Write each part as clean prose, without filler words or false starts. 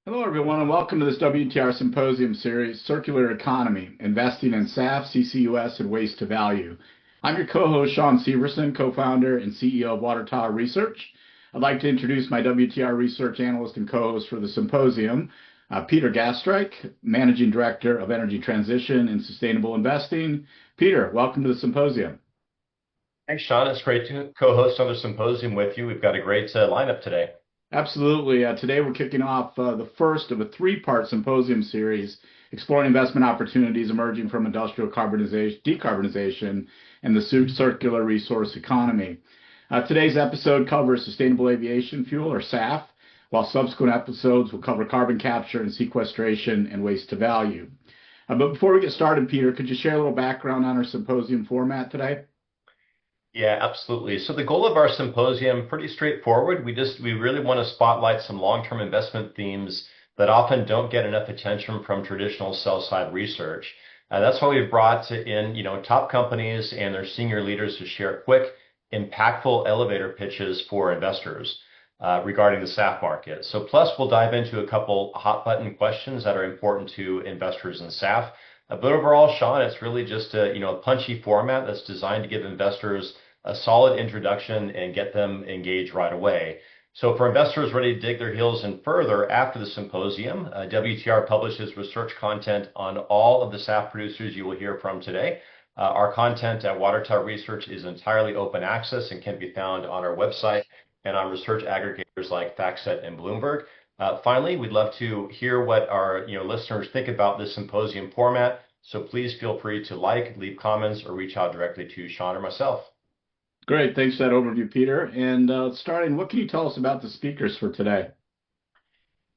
Hello, everyone, and welcome to this WTR Symposium Series, Circular Economy, Investing in SAF, CCUS, and Waste to Value. I'm your co-host, Shawn Severson, co-founder and CEO of Water Tower Research. I'd like to introduce my WTR research analyst and co-host for the symposium, Peter Gastreich, Managing Director of Energy Transition and Sustainable Investing. Peter, welcome to the symposium. Thanks, Shawn. It's great to co-host another symposium with you. We've got a great lineup today. Absolutely. Today we're kicking off the first of a three-part symposium series exploring investment opportunities emerging from industrial decarbonization and the circular resource economy. Today's episode covers sustainable aviation fuel, or SAF, while subsequent episodes will cover carbon capture and sequestration and waste to value. But before we get started, Peter, could you share a little background on our symposium format today? Yeah, absolutely. So the goal of our symposium, pretty straightforward. We really want to spotlight some long-term investment themes that often don't get enough attention from traditional sell-side research. That's why we've brought in, top companies and their senior leaders to share quick, impactful elevator pitches for investors regarding the SAF market. So plus we'll dive into a couple hot button questions that are important to investors in SAF. But overall, Shawn, it's really just a punchy format that's designed to give investors a solid introduction and get them engaged right away. So for investors ready to dig their heels in further after the symposium, WTR publishes research content on all of the SAF producers you will hear from today. Our content at Water Tower Research is entirely open access and can be found on our website and on research aggregators like FactSet and Bloomberg. Finally, we'd love to hear what our listeners think about this symposium format. So please feel free to leave comments, or reach out directly to Shawn or myself. Great. Thanks for that overview, Peter. And starting, what can you tell us about the speakers for today?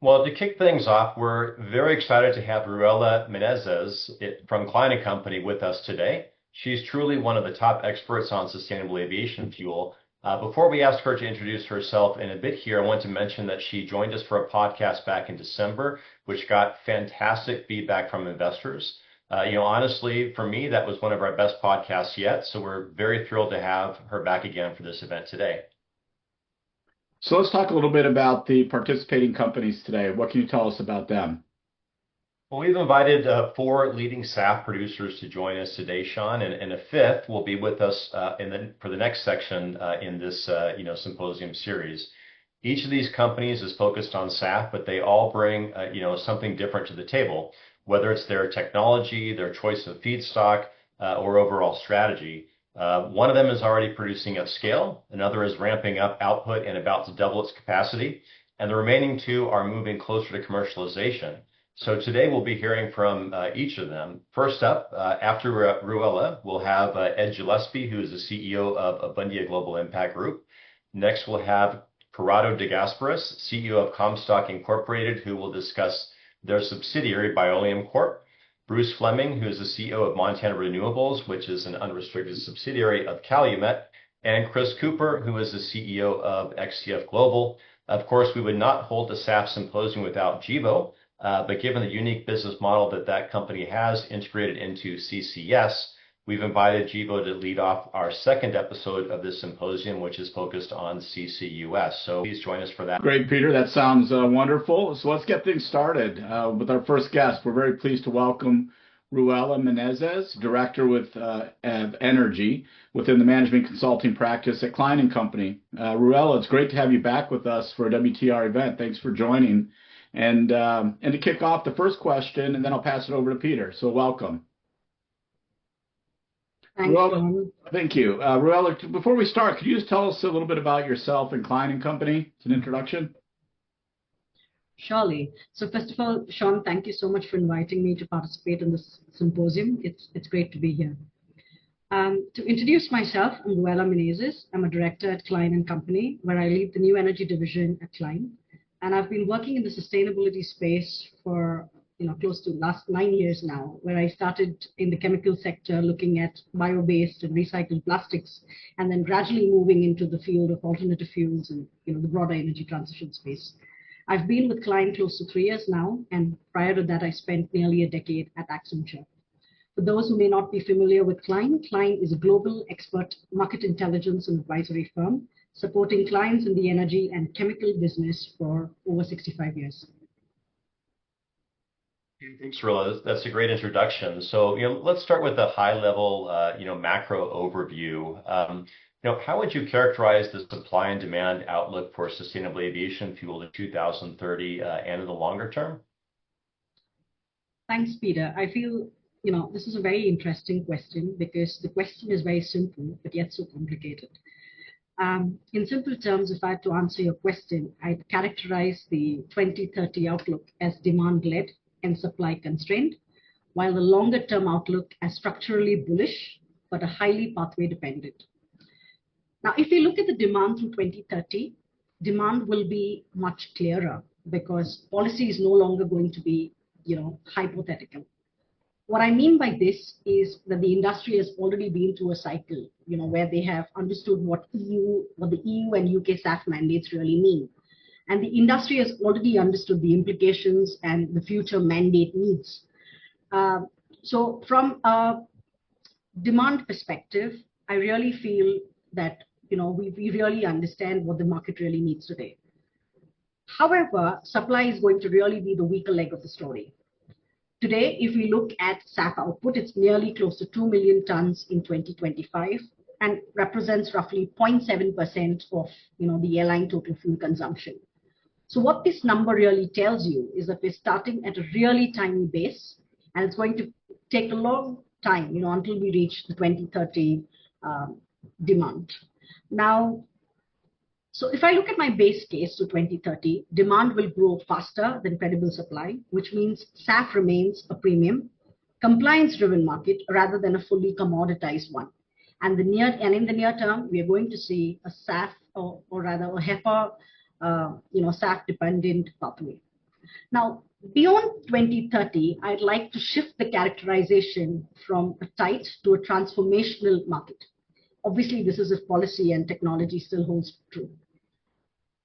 Well, to kick things off, we're very excited to have Ruela Menezes from Kline Company with us today. She's truly one of the top experts on sustainable aviation fuel. Before we ask her to introduce herself in a bit here, I want to mention that she joined us for a podcast back in December, which got fantastic feedback from investors. Honestly, for me, that was one of our best podcasts yet. So we're very thrilled to have her back again for this event today. So let's talk a little bit about the participating companies today. What can you tell us about them? Well, we've invited four leading SAF producers to join us today, Shawn, and a fifth will be with us for the next section in this symposium series. Each of these companies is focused on SAF, but they all bring something different to the table, whether it's their technology, their choice of feedstock, or overall strategy. One of them is already producing at scale, another is ramping up output and about to double its capacity, and the remaining two are moving closer to commercialization. So today we'll be hearing from each of them. First up, after Ruela, we'll have Ed Gillespie, who is the CEO of Abundia Global Impact Group. Next, we'll have Peter Gastreich, CEO of Comstock Incorporated, who will discuss their subsidiary, Bioleum Corp. Bruce Fleming, who is the CEO of Montana Renewables, which is an unrestricted subsidiary of Calumet. And Chris Cooper, who is the CEO of XCF Global. Of course, we would not hold the SAF Symposium without Gevo. But given the unique business model that company has integrated into CCUS, we've invited Gevo to lead off our second episode of this symposium, which is focused on CCUS. So please join us for that. Great, Peter. That sounds wonderful. So let's get things started with our first guest. We're very pleased to welcome Ruela Menezes, Director of Energy within the management consulting practice at Kline Company. Ruela, it's great to have you back with us for a WTR event. Thanks for joining. And to kick off the first question, and then I'll pass it over to Peter. So welcome. Thanks, Thank you. Ruela, before we start, could you just tell us a little bit about yourself and Kline Company? It's an introduction. Surely. So first of all, Shawn, thank you so much for inviting me to participate in this symposium. It's great to be here. To introduce myself, I'm Ruela Menezes. I'm a director at Kline Company, where I lead the new energy division at Kline. And I've been working in the sustainability space for close to last 9 years now, where I started in the chemical sector looking at bio-based and recycled plastics, and then gradually moving into the field of alternative fuels and the broader energy transition space. I've been with Kline close to 3 years now, and prior to that, I spent nearly a decade at Accenture. For those who may not be familiar with Kline, Kline is a global expert market intelligence and advisory firm supporting clients in the energy and chemical business for over 65 years. Thanks, Rilla. That's a great introduction. So, let's start with a high-level, macro overview. How would you characterize the supply and demand outlook for sustainable aviation fuel in 2030 and in the longer term? Thanks, Peter. I feel, this is a very interesting question because the question is very simple, but yet so complicated. In simple terms, if I had to answer your question, I'd characterize the 2030 outlook as demand-led and supply constrained, while the longer-term outlook as structurally bullish, but a highly pathway dependent. Now, if we look at the demand through 2030, demand will be much clearer because policy is no longer going to be, hypothetical. What I mean by this is that the industry has already been through a cycle, where they have understood what the EU and UK SAF mandates really mean. And the industry has already understood the implications and the future mandate needs. So from a demand perspective, I really feel that, we really understand what the market really needs today. However, supply is going to really be the weaker leg of the story. Today, if we look at SAF output, it's nearly close to 2 million tons in 2025 and represents roughly 0.7% of the airline total fuel consumption. So what this number really tells you is that we're starting at a really tiny base, and it's going to take a long time, until we reach the 2030 demand. Now, so if I look at my base case to 2030, demand will grow faster than credible supply, which means SAF remains a premium, compliance-driven market rather than a fully commoditized one. And in the near term, we are going to see a SAF or rather a HEFA, SAF-dependent pathway. Now, beyond 2030, I'd like to shift the characterization from a tight to a transformational market. Obviously, this is if policy and technology still holds true.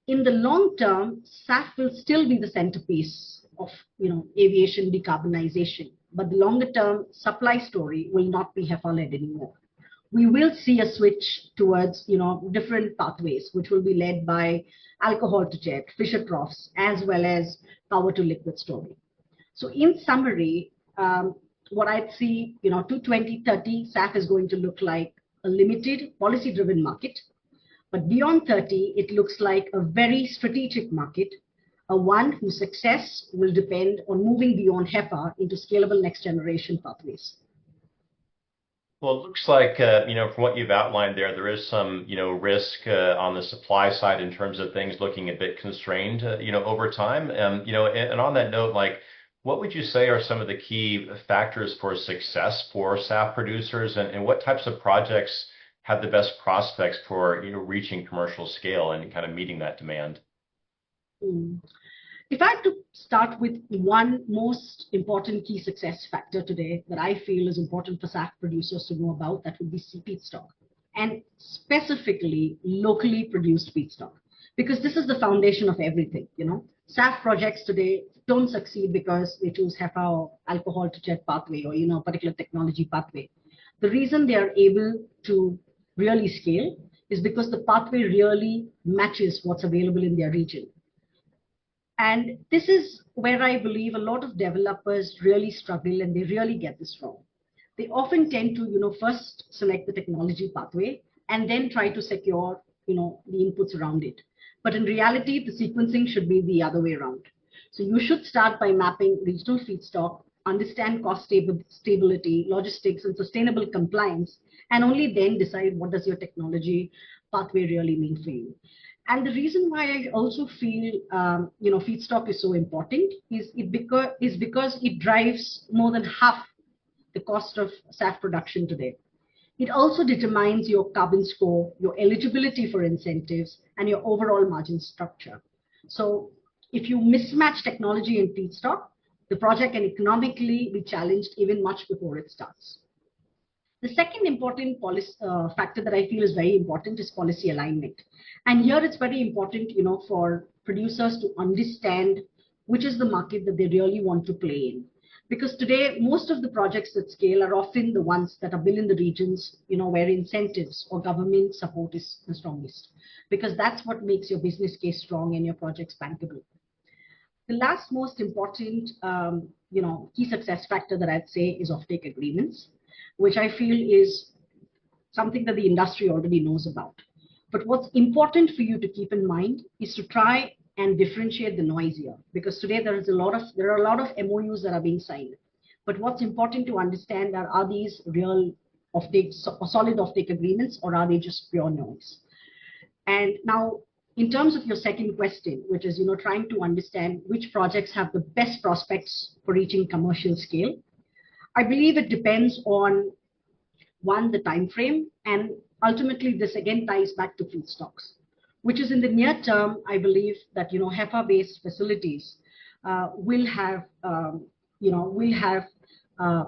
In the long term, SAF will still be the centerpiece of aviation decarbonization, but the longer term supply story will not be HEFA-led anymore. We will see a switch towards different pathways, which will be led by alcohol to jet, Fischer troughs, as well as power to liquid story. So in summary, what I'd see, to 2030, SAF is going to look like a limited policy-driven market. But beyond 30, it looks like a very strategic market, a one whose success will depend on moving beyond HEFA into scalable next-generation pathways. Well, it looks like, from what you've outlined there is some, risk on the supply side in terms of things looking a bit constrained, over time. And on that note, what would you say are some of the key factors for success for SAF producers, and what types of projects have the best prospects for reaching commercial scale and kind of meeting that demand? If I had to start with one most important key success factor today that I feel is important for SAF producers to know about, that would be feedstock, and specifically locally produced feedstock, because this is the foundation of everything. SAF projects today don't succeed because they choose HEFA or alcohol to jet pathway or a particular technology pathway. The reason they are able to really scale is because the pathway really matches what's available in their region. And this is where I believe a lot of developers really struggle, and they really get this wrong. They often tend to, first select the technology pathway and then try to secure, the inputs around it. But in reality, the sequencing should be the other way around. So you should start by mapping regional feedstock, understand cost stability, logistics, and sustainable compliance, and only then decide what does your technology pathway really mean for you. And the reason why I also feel, feedstock is so important is because it drives more than half the cost of SAF production today. It also determines your carbon score, your eligibility for incentives, and your overall margin structure. So if you mismatch technology and feedstock, the project can economically be challenged even much before it starts. The second important factor that I feel is very important is policy alignment. And here it's very important, for producers to understand which is the market that they really want to play in. Because today, most of the projects that scale are often the ones that are built in the regions, where incentives or government support is the strongest. Because that's what makes your business case strong and your projects bankable. The last most important key success factor that I'd say is offtake agreements, which I feel is something that the industry already knows about. But what's important for you to keep in mind is to try and differentiate the noise here, because today there are a lot of MOUs that are being signed. But what's important to understand are these real solid offtake agreements, or are they just pure noise? And now, in terms of your second question, which is trying to understand which projects have the best prospects for reaching commercial scale, I believe it depends on one, the time frame, and ultimately this again ties back to feedstocks, which is in the near term. I believe that HEFA-based facilities will have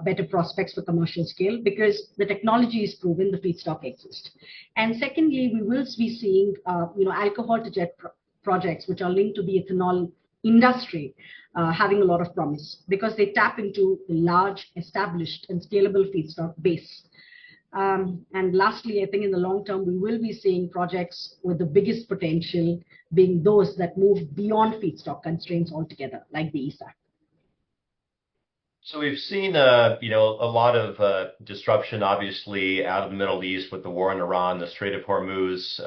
better prospects for commercial scale because the technology is proven, the feedstock exists. And secondly, we will be seeing alcohol to jet projects which are linked to the ethanol industry having a lot of promise because they tap into the large, established, and scalable feedstock base. And lastly, I think in the long term, we will be seeing projects with the biggest potential being those that move beyond feedstock constraints altogether, like the SAF. So we've seen, a lot of disruption, obviously, out of the Middle East with the war in Iran, the Strait of Hormuz,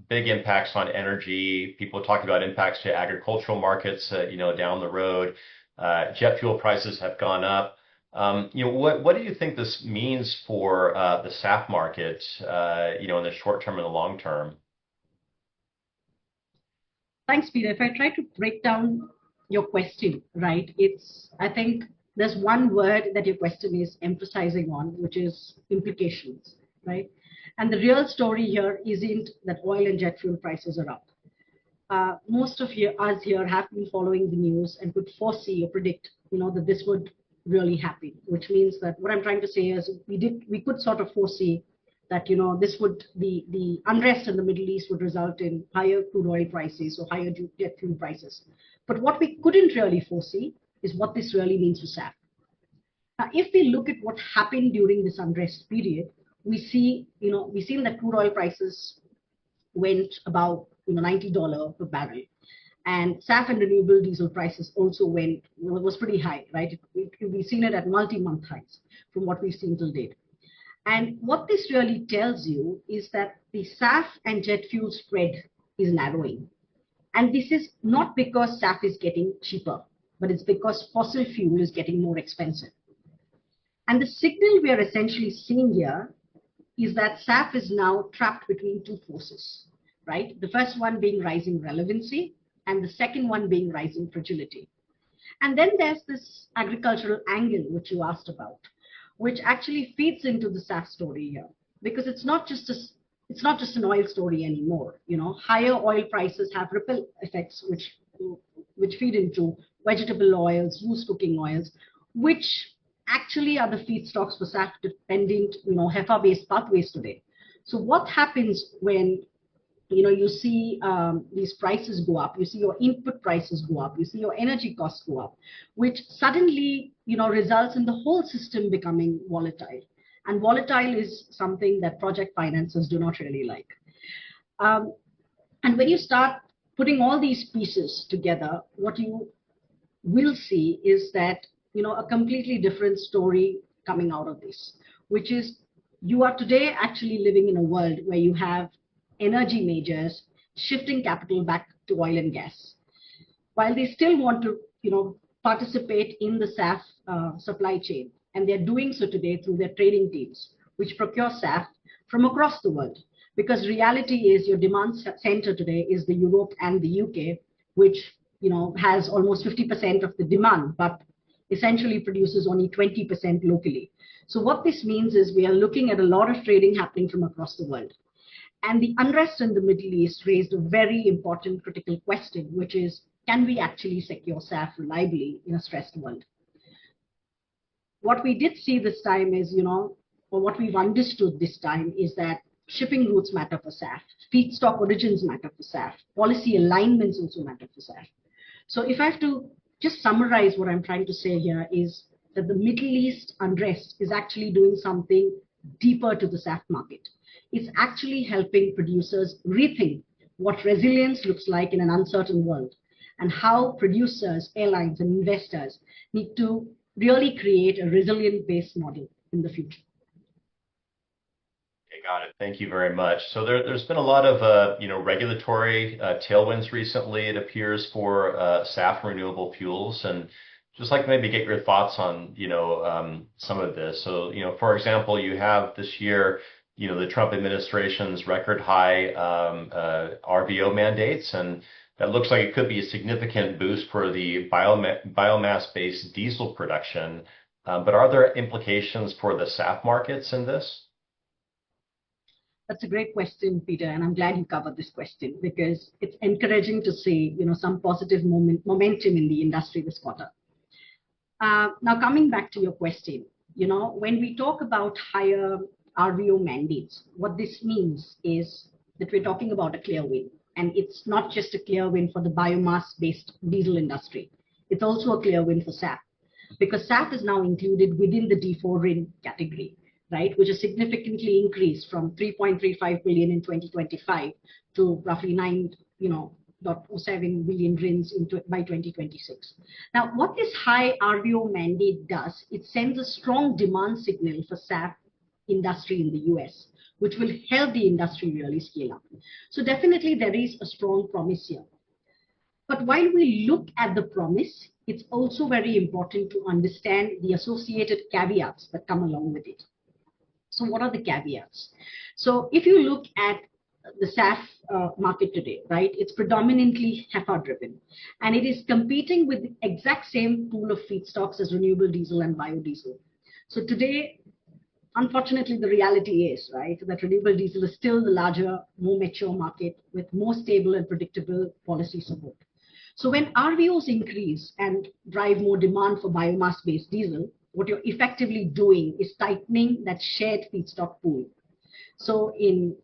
big impacts on energy. People talking about impacts to agricultural markets, down the road. Jet fuel prices have gone up. What do you think this means for the SAF market, in the short term and the long term? Thanks, Peter. If I try to break down your question, right, I think there's one word that your question is emphasizing on, which is implications, right? And the real story here isn't that oil and jet fuel prices are up. Most of us here have been following the news and could foresee or predict, that this would really happen, which means that what I'm trying to say is we could sort of foresee that the unrest in the Middle East would result in higher crude oil prices or higher jet fuel prices. But what we couldn't really foresee is what this really means for SAF. Now, if we look at what happened during this unrest period, we've seen that crude oil prices went about $90 per barrel. And SAF and renewable diesel prices also was pretty high, right? We've seen it at multi-month highs from what we've seen till date. And what this really tells you is that the SAF and jet fuel spread is narrowing. And this is not because SAF is getting cheaper, but it's because fossil fuel is getting more expensive. And the signal we are essentially seeing here is that SAF is now trapped between two forces, right? The first one being rising relevancy, and the second one being rising fragility. And then there's this agricultural angle, which you asked about, which actually feeds into the SAF story here, because it's not just an oil story anymore. Higher oil prices have ripple effects, which feed into vegetable oils, loose cooking oils, which actually are the feedstocks for SAF dependent, HEFA-based pathways today. So what happens when you see these prices go up, you see your input prices go up, you see your energy costs go up, which suddenly, results in the whole system becoming volatile. And volatile is something that project financiers do not really like. And when you start putting all these pieces together, what you will see is that, a completely different story coming out of this, which is you are today actually living in a world where you have energy majors shifting capital back to oil and gas, while they still want to, participate in the SAF supply chain, and they're doing so today through their trading teams, which procure SAF from across the world. Because reality is your demand center today is the Europe and the UK, which has almost 50% of the demand, but essentially produces only 20% locally. So what this means is we are looking at a lot of trading happening from across the world. And the unrest in the Middle East raised a very important critical question, which is, can we actually secure SAF reliably in a stressed world? What we did see this time is, or what we've understood this time is that shipping routes matter for SAF, feedstock origins matter for SAF, policy alignments also matter for SAF. So if I have to just summarize what I'm trying to say here is that the Middle East unrest is actually doing something deeper to the SAF market. It's actually helping producers rethink what resilience looks like in an uncertain world, and how producers, airlines, and investors need to really create a resilient base model in the future. Okay, got it. Thank you very much. So there's been a lot of regulatory tailwinds recently, it appears, for SAF renewable fuels, and just like maybe get your thoughts on some of this. So for example, you have this year the Trump administration's record high RVO mandates, and that looks like it could be a significant boost for the biomass-based diesel production. But are there implications for the SAF markets in this? That's a great question, Peter, and I'm glad you covered this question because it's encouraging to see, some positive momentum in the industry this quarter. Now, coming back to your question, when we talk about higher RVO mandates, what this means is that we're talking about a clear win. And it's not just a clear win for the biomass-based diesel industry. It's also a clear win for SAF because SAF is now included within the D4 RIN category, right, which has significantly increased from 3.35 billion in 2025 to roughly 9.07 billion RINs by 2026. Now, what this high RVO mandate does, it sends a strong demand signal for SAF industry in the US, which will help the industry really scale up. So definitely there is a strong promise here. But while we look at the promise, it's also very important to understand the associated caveats that come along with it. So what are the caveats? So if you look at the SAF market today, right, it's predominantly HEFA driven, and it is competing with the exact same pool of feedstocks as renewable diesel and biodiesel. So today, unfortunately, the reality is, right, that renewable diesel is still the larger, more mature market with more stable and predictable policy support. So when RVOs increase and drive more demand for biomass-based diesel, what you're effectively doing is tightening that shared feedstock pool. So in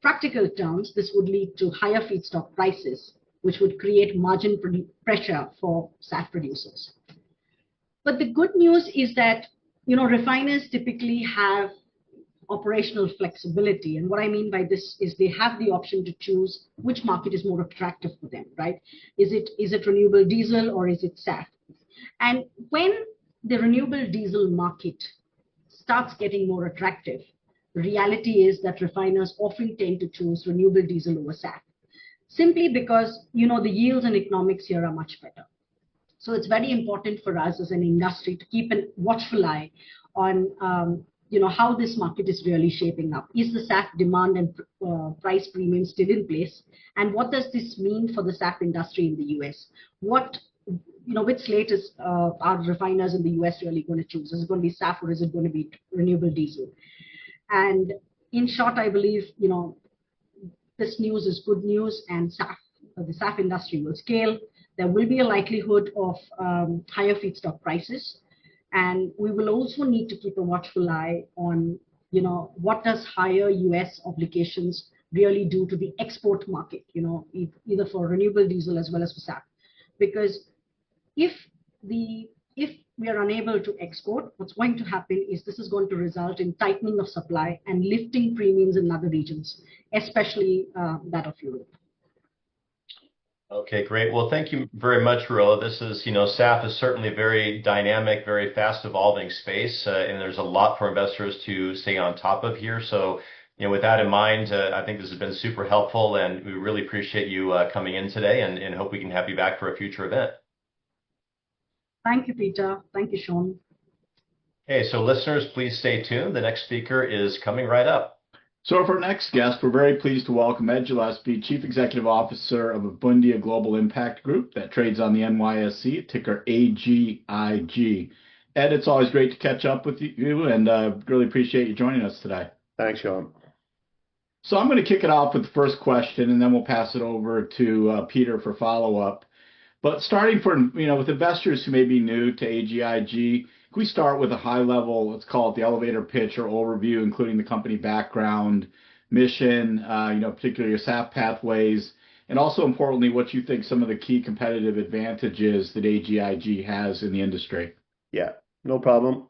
practical terms, this would lead to higher feedstock prices, which would create margin pressure for SAF producers. But the good news is that refiners typically have operational flexibility. And what I mean by this is they have the option to choose which market is more attractive for them, right? Is it renewable diesel or is it SAF? And when the renewable diesel market starts getting more attractive, the reality is that refiners often tend to choose renewable diesel over SAF, simply because, the yields and economics here are much better. So it's very important for us as an industry to keep a watchful eye on, how this market is really shaping up. Is the SAF demand and price premium still in place? And what does this mean for the SAF industry in the US? Which slate is are refiners in the US really going to choose? Is it going to be SAF or is it going to be renewable diesel? And in short, I believe, this news is good news, and the SAF industry will scale. There will be a likelihood of higher feedstock prices. And we will also need to keep a watchful eye on, what does higher US obligations really do to the export market, either for renewable diesel as well as for SAF. Because if we are unable to export, what's going to happen is this is going to result in tightening of supply and lifting premiums in other regions, especially that of Europe. Okay, great. Well, thank you very much, Rilla. This is, SAF is certainly a very dynamic, very fast evolving space, and there's a lot for investors to stay on top of here. So, with that in mind, I think this has been super helpful, and we really appreciate you coming in today and hope we can have you back for a future event. Thank you, Peter. Thank you, Shawn. Okay, so listeners, please stay tuned. The next speaker is coming right up. So for our next guest, we're very pleased to welcome Ed Gillespie, Chief Executive Officer of Abundia Global Impact Group that trades on the NYSE, ticker AGIG. Ed, it's always great to catch up with you, and really appreciate you joining us today. Thanks, Shawn. So I'm going to kick it off with the first question, and then we'll pass it over to Peter for follow-up. But starting with investors who may be new to AGIG, can we start with a high level, let's call it the elevator pitch or overview, including the company background, mission, particularly your SAF pathways, and also importantly, what you think some of the key competitive advantages that AGIG has in the industry? Yeah, no problem.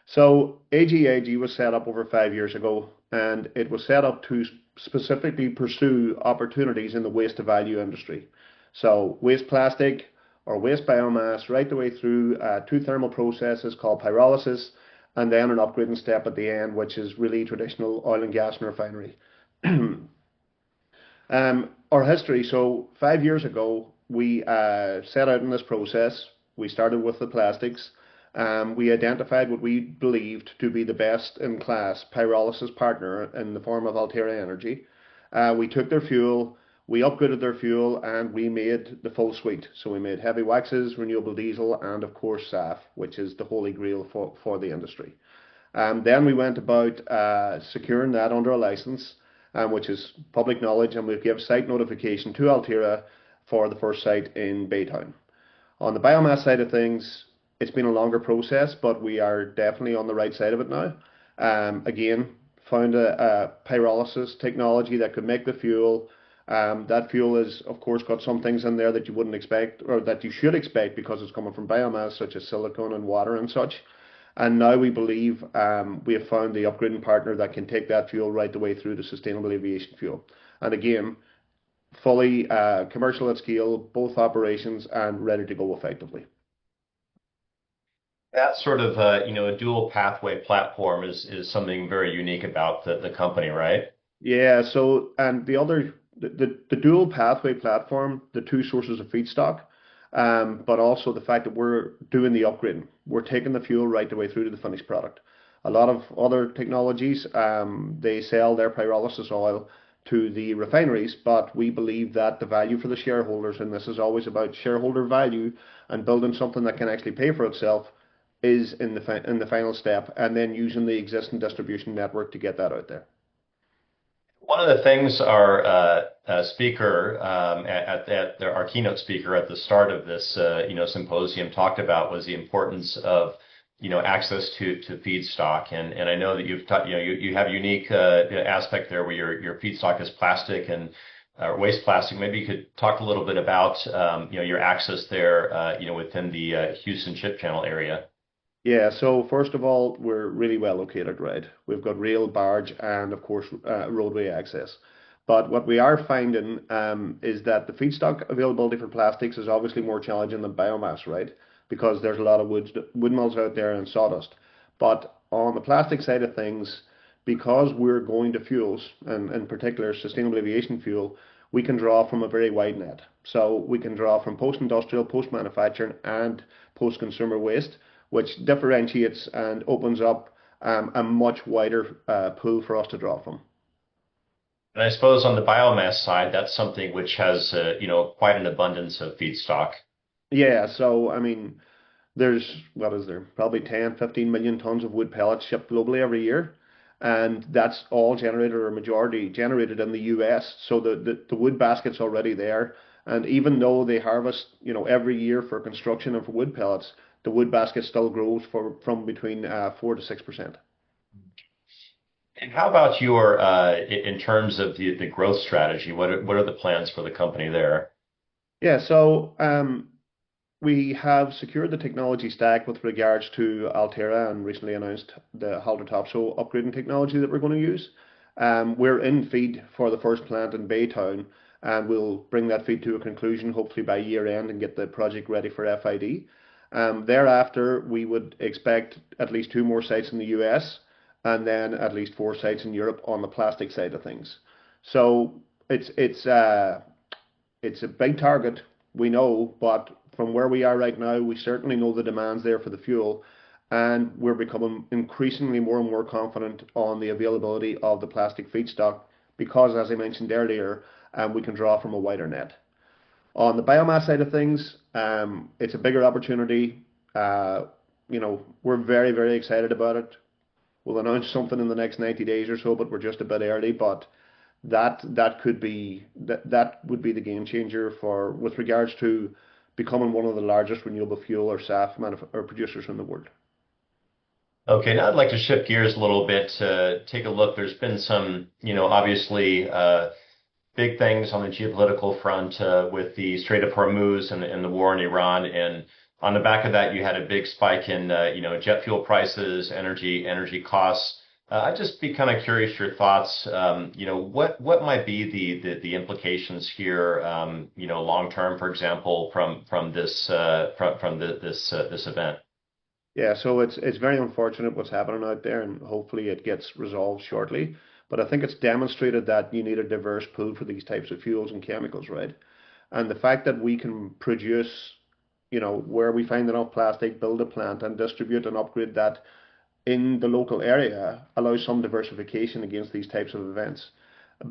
So AGIG was set up over 5 years ago, and it was set up to specifically pursue opportunities in the waste to value industry. So waste plastic, or waste biomass, right the way through two thermal processes called pyrolysis, and then an upgrading step at the end, which is really traditional oil and gas and refinery. Our history, so 5 years ago, we set out in this process. We started with the plastics. We identified what we believed to be the best in class pyrolysis partner in the form of Altera Energy. We took their fuel, we upgraded their fuel, and we made the full suite. So we made heavy waxes, renewable diesel, and of course SAF, which is the holy grail for the industry. Then we went about securing that under a license, which is public knowledge, and we give site notification to Altera for the first site in Baytown. On the biomass side of things, it's been a longer process, but we are definitely on the right side of it now. Again, found a pyrolysis technology that could make the fuel. That fuel is, of course, got some things in there that you wouldn't expect, or that you should expect because it's coming from biomass, such as silicone and water and such. And now we believe we have found the upgrading partner that can take that fuel right the way through to sustainable aviation fuel. And again, fully commercial at scale, both operations, and ready to go effectively. That sort of a dual pathway platform is something very unique about the company, right? Yeah. So and the dual pathway platform, the two sources of feedstock, but also the fact that we're doing the upgrading. We're taking the fuel right the way through to the finished product. A lot of other technologies, they sell their pyrolysis oil to the refineries, but we believe that the value for the shareholders, and this is always about shareholder value and building something that can actually pay for itself, is in the final step, and then using the existing distribution network to get that out there. One of the things our speaker our keynote speaker at the start of this symposium talked about was the importance of access to feedstock, and I know that you have a unique aspect there where your feedstock is plastic and waste plastic. Maybe you could talk a little bit about your access there within the Houston Ship Channel area. Yeah, so first of all, we're really well located, right? We've got rail, barge, and of course, roadway access. But what we are finding is that the feedstock availability for plastics is obviously more challenging than biomass, right? Because there's a lot of wood mills out there and sawdust. But on the plastic side of things, because we're going to fuels, and in particular sustainable aviation fuel, we can draw from a very wide net. So we can draw from post-industrial, post-manufacturing, and post-consumer waste, which differentiates and opens up a much wider pool for us to draw from. And I suppose on the biomass side, that's something which has quite an abundance of feedstock. Yeah, so I mean, there's probably 10, 15 million tons of wood pellets shipped globally every year, and that's all generated, or majority generated, in the US. So the wood basket's already there, and even though they harvest every year for construction and for wood pellets, the wood basket still grows from between 4 to 6%. And how about your in terms of the growth strategy? What are the plans for the company there? Yeah, so we have secured the technology stack with regards to Altera, and recently announced the Halter Topsoe upgrading technology that we're going to use. We're in feed for the first plant in Baytown, and we'll bring that feed to a conclusion hopefully by year end and get the project ready for FID. Thereafter, we would expect at least 2 more sites in the US, and then at least 4 sites in Europe on the plastic side of things. So it's a big target, we know, but from where we are right now, we certainly know the demand's there for the fuel, and we're becoming increasingly more and more confident on the availability of the plastic feedstock because, as I mentioned earlier, we can draw from a wider net. On the biomass side of things, it's a bigger opportunity. We're very, very excited about it. We'll announce something in the next 90 days or so, but we're just a bit early. But that would be the game changer with regards to becoming one of the largest renewable fuel or SAF producers in the world. Okay, now I'd like to shift gears a little bit to take a look. There's been some, obviously big things on the geopolitical front with the Strait of Hormuz and the war in Iran, and on the back of that, you had a big spike in jet fuel prices, energy costs. I'd just be kind of curious your thoughts. What might be the implications here, long term, for example, from this this event? Yeah, so it's very unfortunate what's happening out there, and hopefully it gets resolved shortly. But I think it's demonstrated that you need a diverse pool for these types of fuels and chemicals, right? And the fact that we can produce, where we find enough plastic, build a plant and distribute and upgrade that in the local area allows some diversification against these types of events.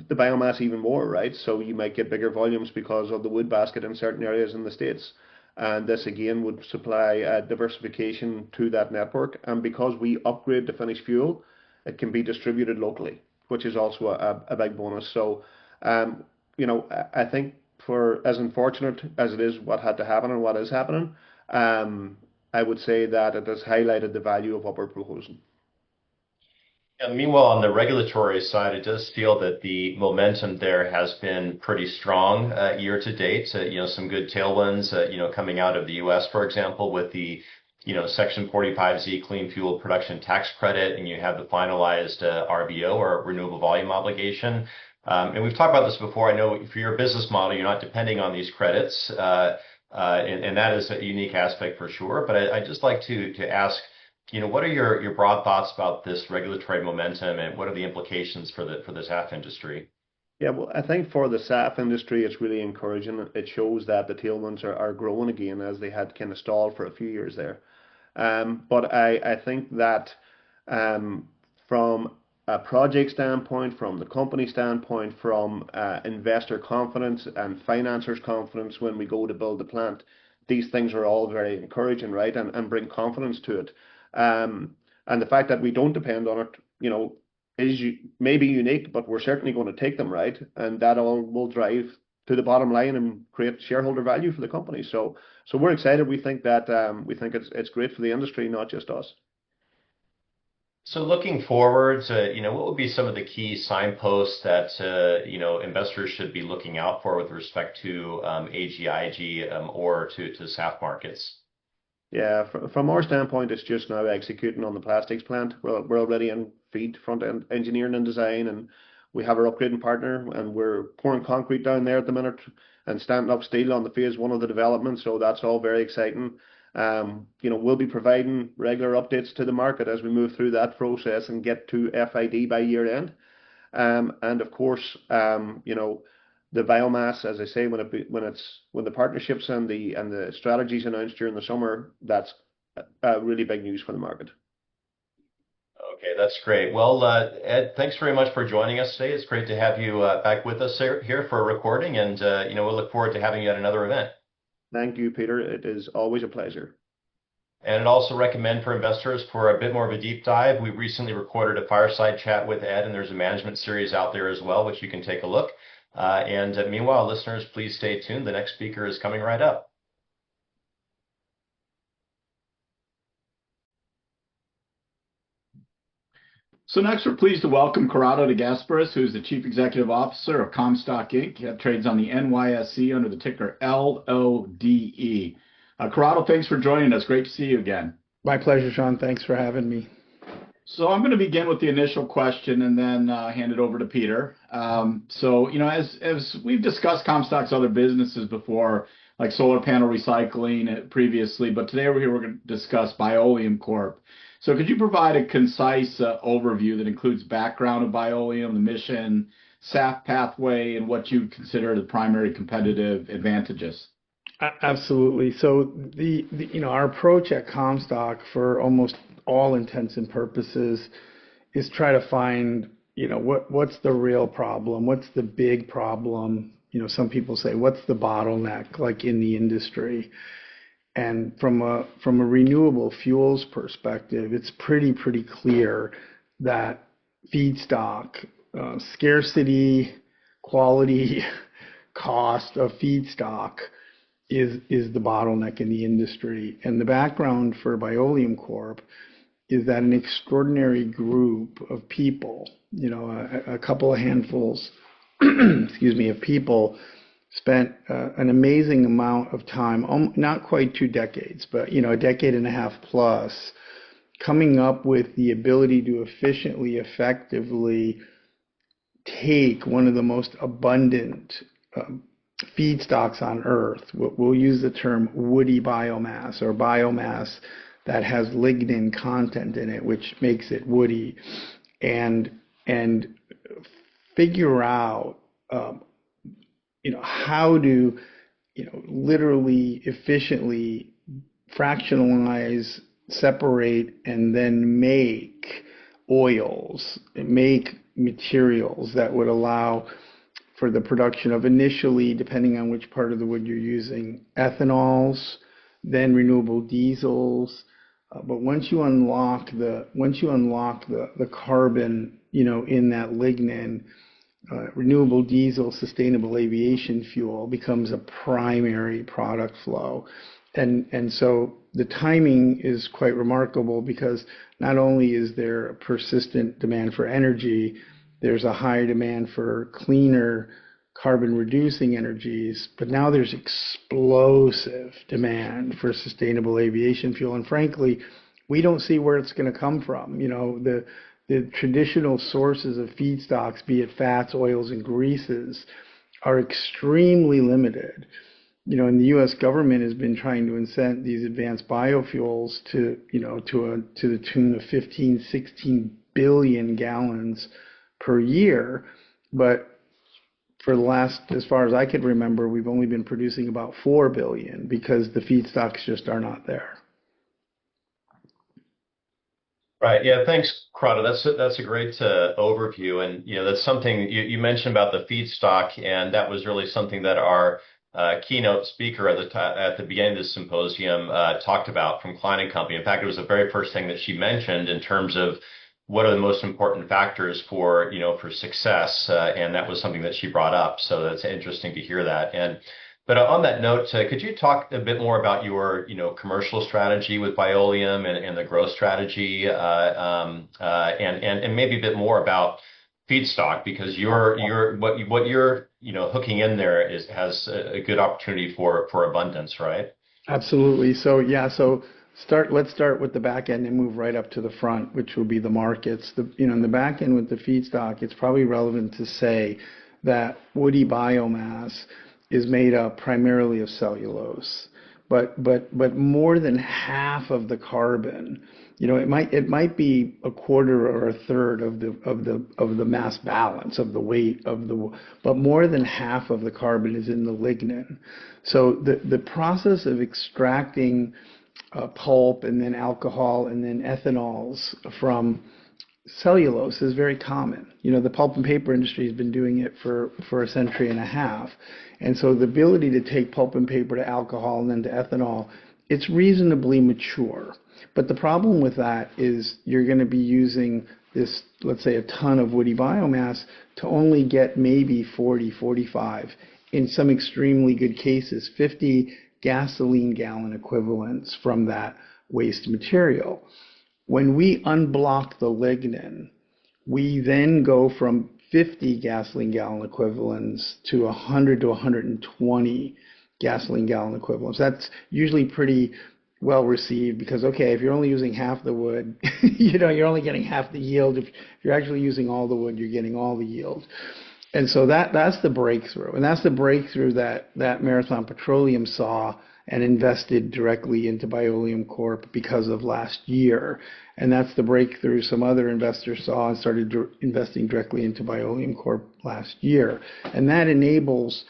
The biomass even more, right? So you might get bigger volumes because of the wood basket in certain areas in the States. And this again would supply diversification to that network. And because we upgrade the finished fuel, it can be distributed locally, which is also a big bonus. So, I think for as unfortunate as it is what had to happen and what is happening, I would say that it has highlighted the value of what we're proposing. And meanwhile, on the regulatory side, it does feel that the momentum there has been pretty strong year to date. Some good tailwinds, coming out of the U.S., for example, with the, Section 45Z Clean Fuel Production Tax Credit, and you have the finalized RVO, or Renewable Volume Obligation. And we've talked about this before. I know for your business model, you're not depending on these credits, and that is a unique aspect for sure. But I'd just like to ask, what are your broad thoughts about this regulatory momentum, and what are the implications for the SAF industry? Yeah, well, I think for the SAF industry, it's really encouraging. It shows that the tailwinds are growing again, as they had kind of stalled for a few years there. But I think that from a project standpoint, from the company standpoint, from investor confidence and financiers' confidence when we go to build the plant, these things are all very encouraging, right? And bring confidence to it. And the fact that we don't depend on it, is maybe unique, but we're certainly going to take them, right? And that all will drive to the bottom line and create shareholder value for the company. So we're excited. We think that it's great for the industry, not just us. So looking forward, what would be some of the key signposts that investors should be looking out for with respect to AGIG or to SAF markets? Yeah, from our standpoint, it's just now executing on the plastics plant. We're already in feed, front end engineering and design, and we have our upgrading partner, and we're pouring concrete down there at the minute and standing up steel on the phase one of the development. So that's all very exciting. We'll be providing regular updates to the market as we move through that process and get to FID by year end. And of course, the biomass, as I say, when the partnerships and the strategies announced during the summer, that's really big news for the market. Okay, that's great. Well, Ed, thanks very much for joining us today. It's great to have you back with us here for a recording, and we'll look forward to having you at another event. Thank you, Peter. It is always a pleasure. And I'd also recommend for investors for a bit more of a deep dive. We recently recorded a fireside chat with Ed, and there's a management series out there as well, which you can take a look. And meanwhile, listeners, please stay tuned. The next speaker is coming right up. So next, we're pleased to welcome Corrado de Gasperis, who is the Chief Executive Officer of Comstock Inc. It trades on the NYSE under the ticker LODE. Corrado, thanks for joining us. Great to see you again. My pleasure, Shawn. Thanks for having me. So I'm going to begin with the initial question and then hand it over to Peter. As we've discussed Comstock's other businesses before, like solar panel recycling previously, but today we're going to discuss Bioleum Corp. So could you provide a concise overview that includes background of Bioleum, the mission, SAF pathway, and what you consider the primary competitive advantages? Absolutely. So our approach at Comstock, for almost all intents and purposes, is try to find what's the real problem, what's the big problem. Some people say, what's the bottleneck, like in the industry. And from a renewable fuels perspective, it's pretty clear that feedstock scarcity, quality, cost of feedstock is the bottleneck in the industry. And the background for Bioleum Corp is that an extraordinary group of people, a couple of handfuls, of people spent an amazing amount of time, not quite 2 decades, but a decade and a half plus, coming up with the ability to efficiently, effectively take one of the most abundant feedstocks on Earth. We'll use the term woody biomass, or biomass that has lignin content in it, which makes it woody, and figure out how to literally efficiently fractionalize, separate, and then make oils, make materials that would allow for the production of, initially, depending on which part of the wood you're using, ethanols, then renewable diesels. But once you unlock the carbon, in that lignin, renewable diesel, sustainable aviation fuel becomes a primary product flow. And so the timing is quite remarkable, because not only is there a persistent demand for energy, there's a high demand for cleaner carbon reducing energies, but now there's explosive demand for sustainable aviation fuel. And frankly, we don't see where it's going to come from. The traditional sources of feedstocks, be it fats, oils, and greases, are extremely limited. And the U.S. government has been trying to incent these advanced biofuels to the tune of 15, 16 billion gallons per year. But for the last, as far as I could remember, we've only been producing about 4 billion, because the feedstocks just are not there. Right. Yeah. Thanks, Corrado. That's a great overview, and that's something you mentioned about the feedstock, and that was really something that our keynote speaker at the beginning of the symposium talked about from Kline Company. In fact, it was the very first thing that she mentioned in terms of what are the most important factors for success, and that was something that she brought up. So that's interesting to hear that. But on that note, could you talk a bit more about your commercial strategy with Bioleum and the growth strategy, and maybe a bit more about feedstock, because what you're hooking in there has a good opportunity for abundance, right? Absolutely. So let's start with the back end and move right up to the front, which will be the markets. In the back end with the feedstock, it's probably relevant to say that woody biomass is made up primarily of cellulose, but more than half of the carbon, it might be a quarter or a third of the mass balance of the weight but more than half of the carbon is in the lignin. So the process of extracting pulp and then alcohol and then ethanols from cellulose is very common. The pulp and paper industry has been doing it for a century and a half. And so the ability to take pulp and paper to alcohol and then to ethanol, it's reasonably mature. But the problem with that is you're going to be using this, let's say, a ton of woody biomass to only get maybe 40, 45, in some extremely good cases, 50 gasoline gallon equivalents from that waste material. When we unblock the lignin, we then go from 50 gasoline gallon equivalents to 100 to 120 gasoline gallon equivalents. That's usually pretty well received, because, okay, if you're only using half the wood, you're only getting half the yield. If you're actually using all the wood, you're getting all the yield. And so that's the breakthrough. And that's the breakthrough that Marathon Petroleum saw and invested directly into Bioleum Corp because of last year. And that's the breakthrough some other investors saw and started investing directly into Bioleum Corp last year. And that enables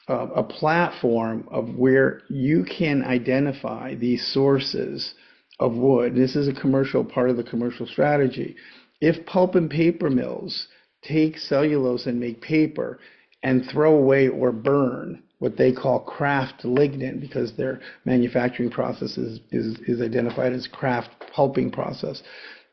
a platform of where you can identify these sources of wood. This is a commercial part of the commercial strategy. If pulp and paper mills take cellulose and make paper and throw away or burn what they call kraft lignin, because their manufacturing process is identified as kraft pulping process,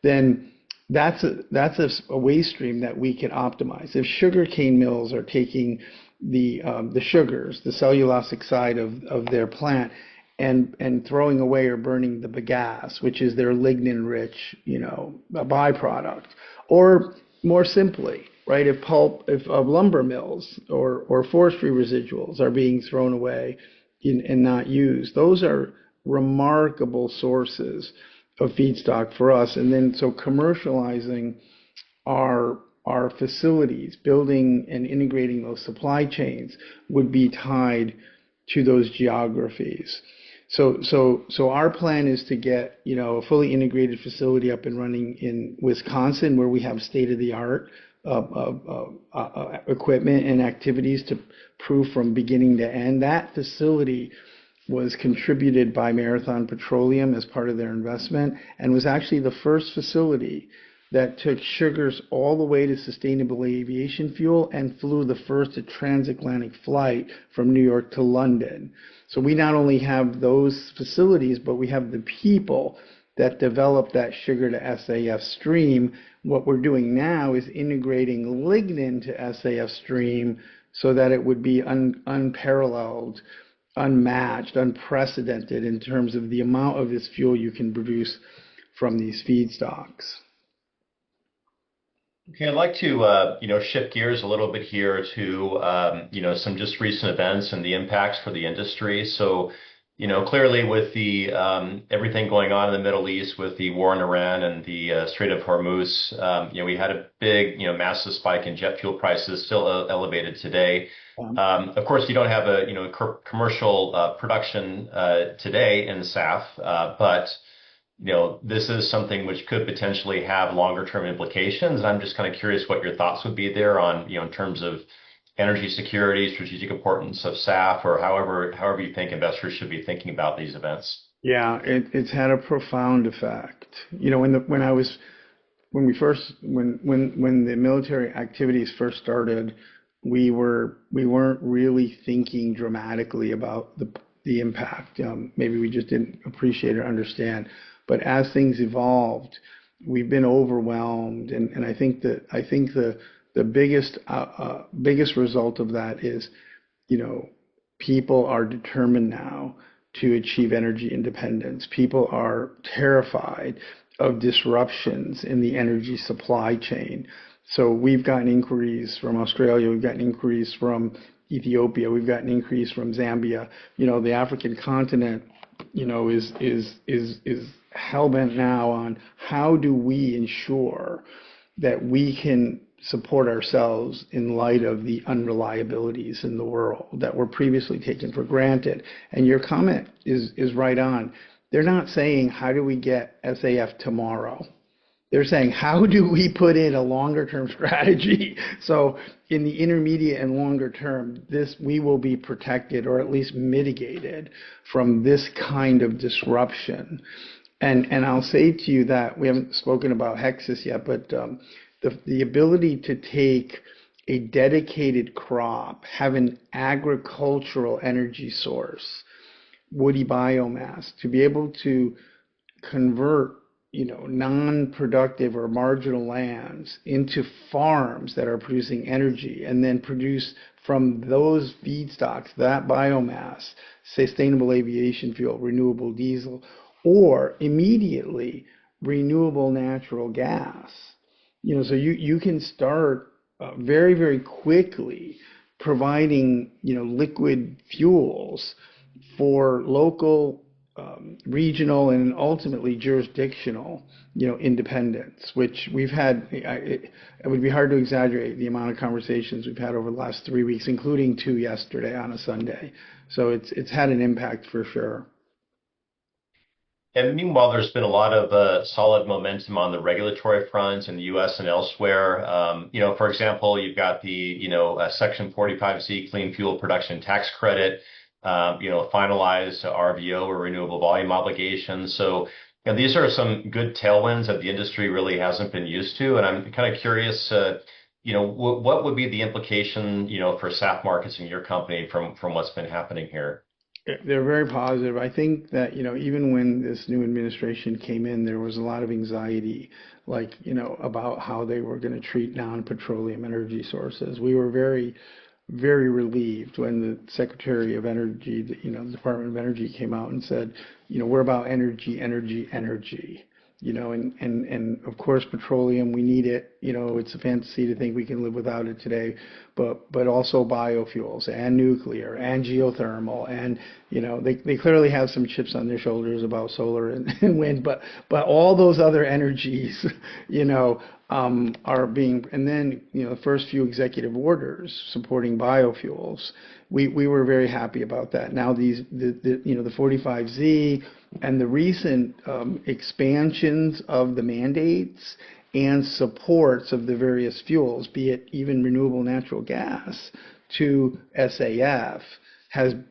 then that's a waste stream that we can optimize. If sugarcane mills are taking the sugars, the cellulosic side of their plant, and throwing away or burning the bagasse, which is their lignin-rich, a byproduct, or more simply, right, if lumber mills or forestry residuals are being thrown away and not used, those are remarkable sources of feedstock for us. And then so commercializing our facilities, building and integrating those supply chains would be tied to those geographies. So our plan is to get, a fully integrated facility up and running in Wisconsin, where we have state-of-the-art equipment and activities to prove from beginning to end. That facility was contributed by Marathon Petroleum as part of their investment, and was actually the first facility that took sugars all the way to sustainable aviation fuel and flew the first transatlantic flight from New York to London. So we not only have those facilities, but we have the people that develop that sugar to SAF stream. What we're doing now is integrating lignin to SAF stream so that it would be unparalleled, unmatched, unprecedented in terms of the amount of this fuel you can produce from these feedstocks. Okay, I'd like to shift gears a little bit here to some just recent events and the impacts for the industry. So, clearly with the everything going on in the Middle East with the war in Iran and the Strait of Hormuz, we had a big, massive spike in jet fuel prices, still elevated today. Of course, you don't have a commercial production today in SAF, but this is something which could potentially have longer term implications. And I'm just kind of curious what your thoughts would be there on, in terms of energy security, strategic importance of SAF, or however you think investors should be thinking about these events. Yeah, it's had a profound effect. When the military activities first started, we weren't really thinking dramatically about the impact. Maybe we just didn't appreciate or understand. But as things evolved, we've been overwhelmed, and I think the biggest result of that is, people are determined now to achieve energy independence. People are terrified of disruptions in the energy supply chain. So we've gotten inquiries from Australia, we've gotten inquiries from Ethiopia, we've gotten inquiries from Zambia. The African continent, is hell-bent now on how do we ensure that we can support ourselves in light of the unreliabilities in the world that were previously taken for granted. And your comment is right on. They're not saying, how do we get SAF tomorrow? They're saying, how do we put in a longer term strategy? So in the intermediate and longer term, we will be protected, or at least mitigated, from this kind of disruption. And I'll say to you that we haven't spoken about Hexas yet, but the ability to take a dedicated crop, have an agricultural energy source, woody biomass, to be able to convert non-productive or marginal lands into farms that are producing energy, and then produce from those feedstocks, that biomass, sustainable aviation fuel, renewable diesel, or immediately renewable natural gas. So you can start very, very quickly providing, liquid fuels for local, regional, and ultimately jurisdictional, independence, which we've had. It would be hard to exaggerate the amount of conversations we've had over the last 3 weeks, including 2 yesterday on a Sunday. So it's had an impact for sure. And meanwhile, there's been a lot of solid momentum on the regulatory front in the U.S. and elsewhere. For example, you've got the Section 45Z Clean Fuel Production Tax Credit, finalized RVO, or renewable volume obligations. So these are some good tailwinds that the industry really hasn't been used to. And I'm kind of curious, what would be the implication, for SAF markets in your company from what's been happening here? They're very positive. I think that, even when this new administration came in, there was a lot of anxiety, about how they were going to treat non-petroleum energy sources. We were very, very relieved when the Secretary of Energy, the Department of Energy came out and said, we're about energy, energy, energy. and of course petroleum, we need it. It's a fantasy to think we can live without it today, but also biofuels and nuclear and geothermal, and they clearly have some chips on their shoulders about solar and wind, but all those other energies, are being, and then the first few executive orders supporting biofuels, we were very happy about that. Now the 45Z and the recent expansions of the mandates and supports of the various fuels, be it even renewable natural gas to SAF,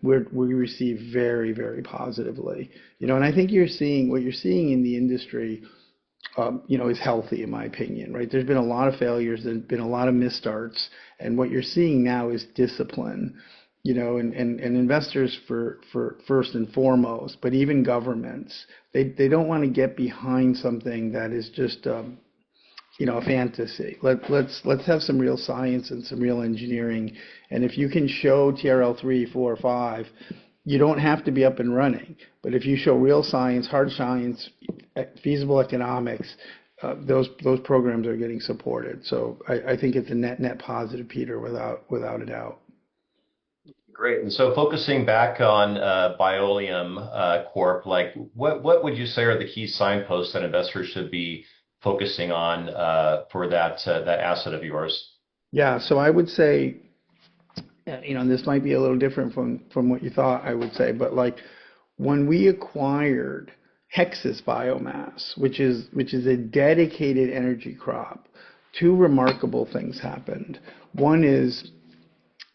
we receive very, very positively. And I think what you're seeing in the industry, is healthy in my opinion, right? There's been a lot of failures, there's been a lot of misstarts, and what you're seeing now is discipline. And investors for first and foremost, but even governments, they don't want to get behind something that is just a fantasy. Let's have some real science and some real engineering. And if you can show TRL 3, 4, 5, you don't have to be up and running. But if you show real science, hard science, feasible economics, those programs are getting supported. So I think it's a net positive, Peter, without a doubt. Great. And so focusing back on Bioleum Corp, like what would you say are the key signposts that investors should be focusing on for that asset of yours? Yeah, so I would say, and this might be a little different from what you thought I would say, but like when we acquired Hexas Biomass, which is a dedicated energy crop, two remarkable things happened. One is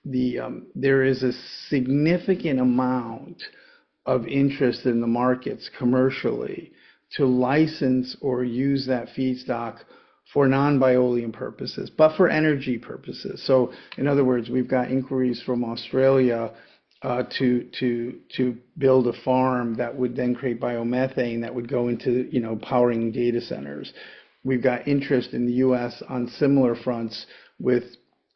there is a significant amount of interest in the markets commercially to license or use that feedstock for non-Bioleum purposes, but for energy purposes. So in other words, we've got inquiries from Australia to build a farm that would then create biomethane that would go into powering data centers. We've got interest in the U.S. on similar fronts with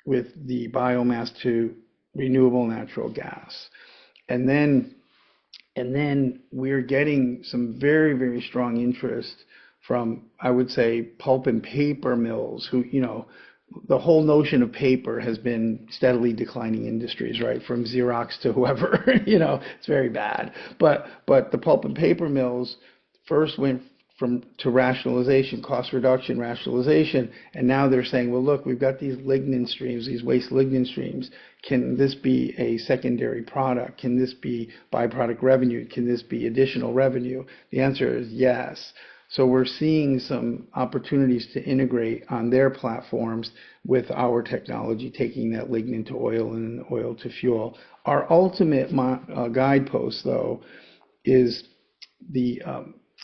the biomass to renewable natural gas. And then we're getting some very, very strong interest from, I would say, pulp and paper mills who, the whole notion of paper has been steadily declining industries, right? From Xerox to whoever, it's very bad. But the pulp and paper mills first went to rationalization, cost reduction, rationalization, and now they're saying, well, look, we've got these lignin streams, these waste lignin streams. Can this be a secondary product? Can this be byproduct revenue? Can this be additional revenue? The answer is yes. So we're seeing some opportunities to integrate on their platforms with our technology, taking that lignin to oil and oil to fuel. Our ultimate guidepost, though, is the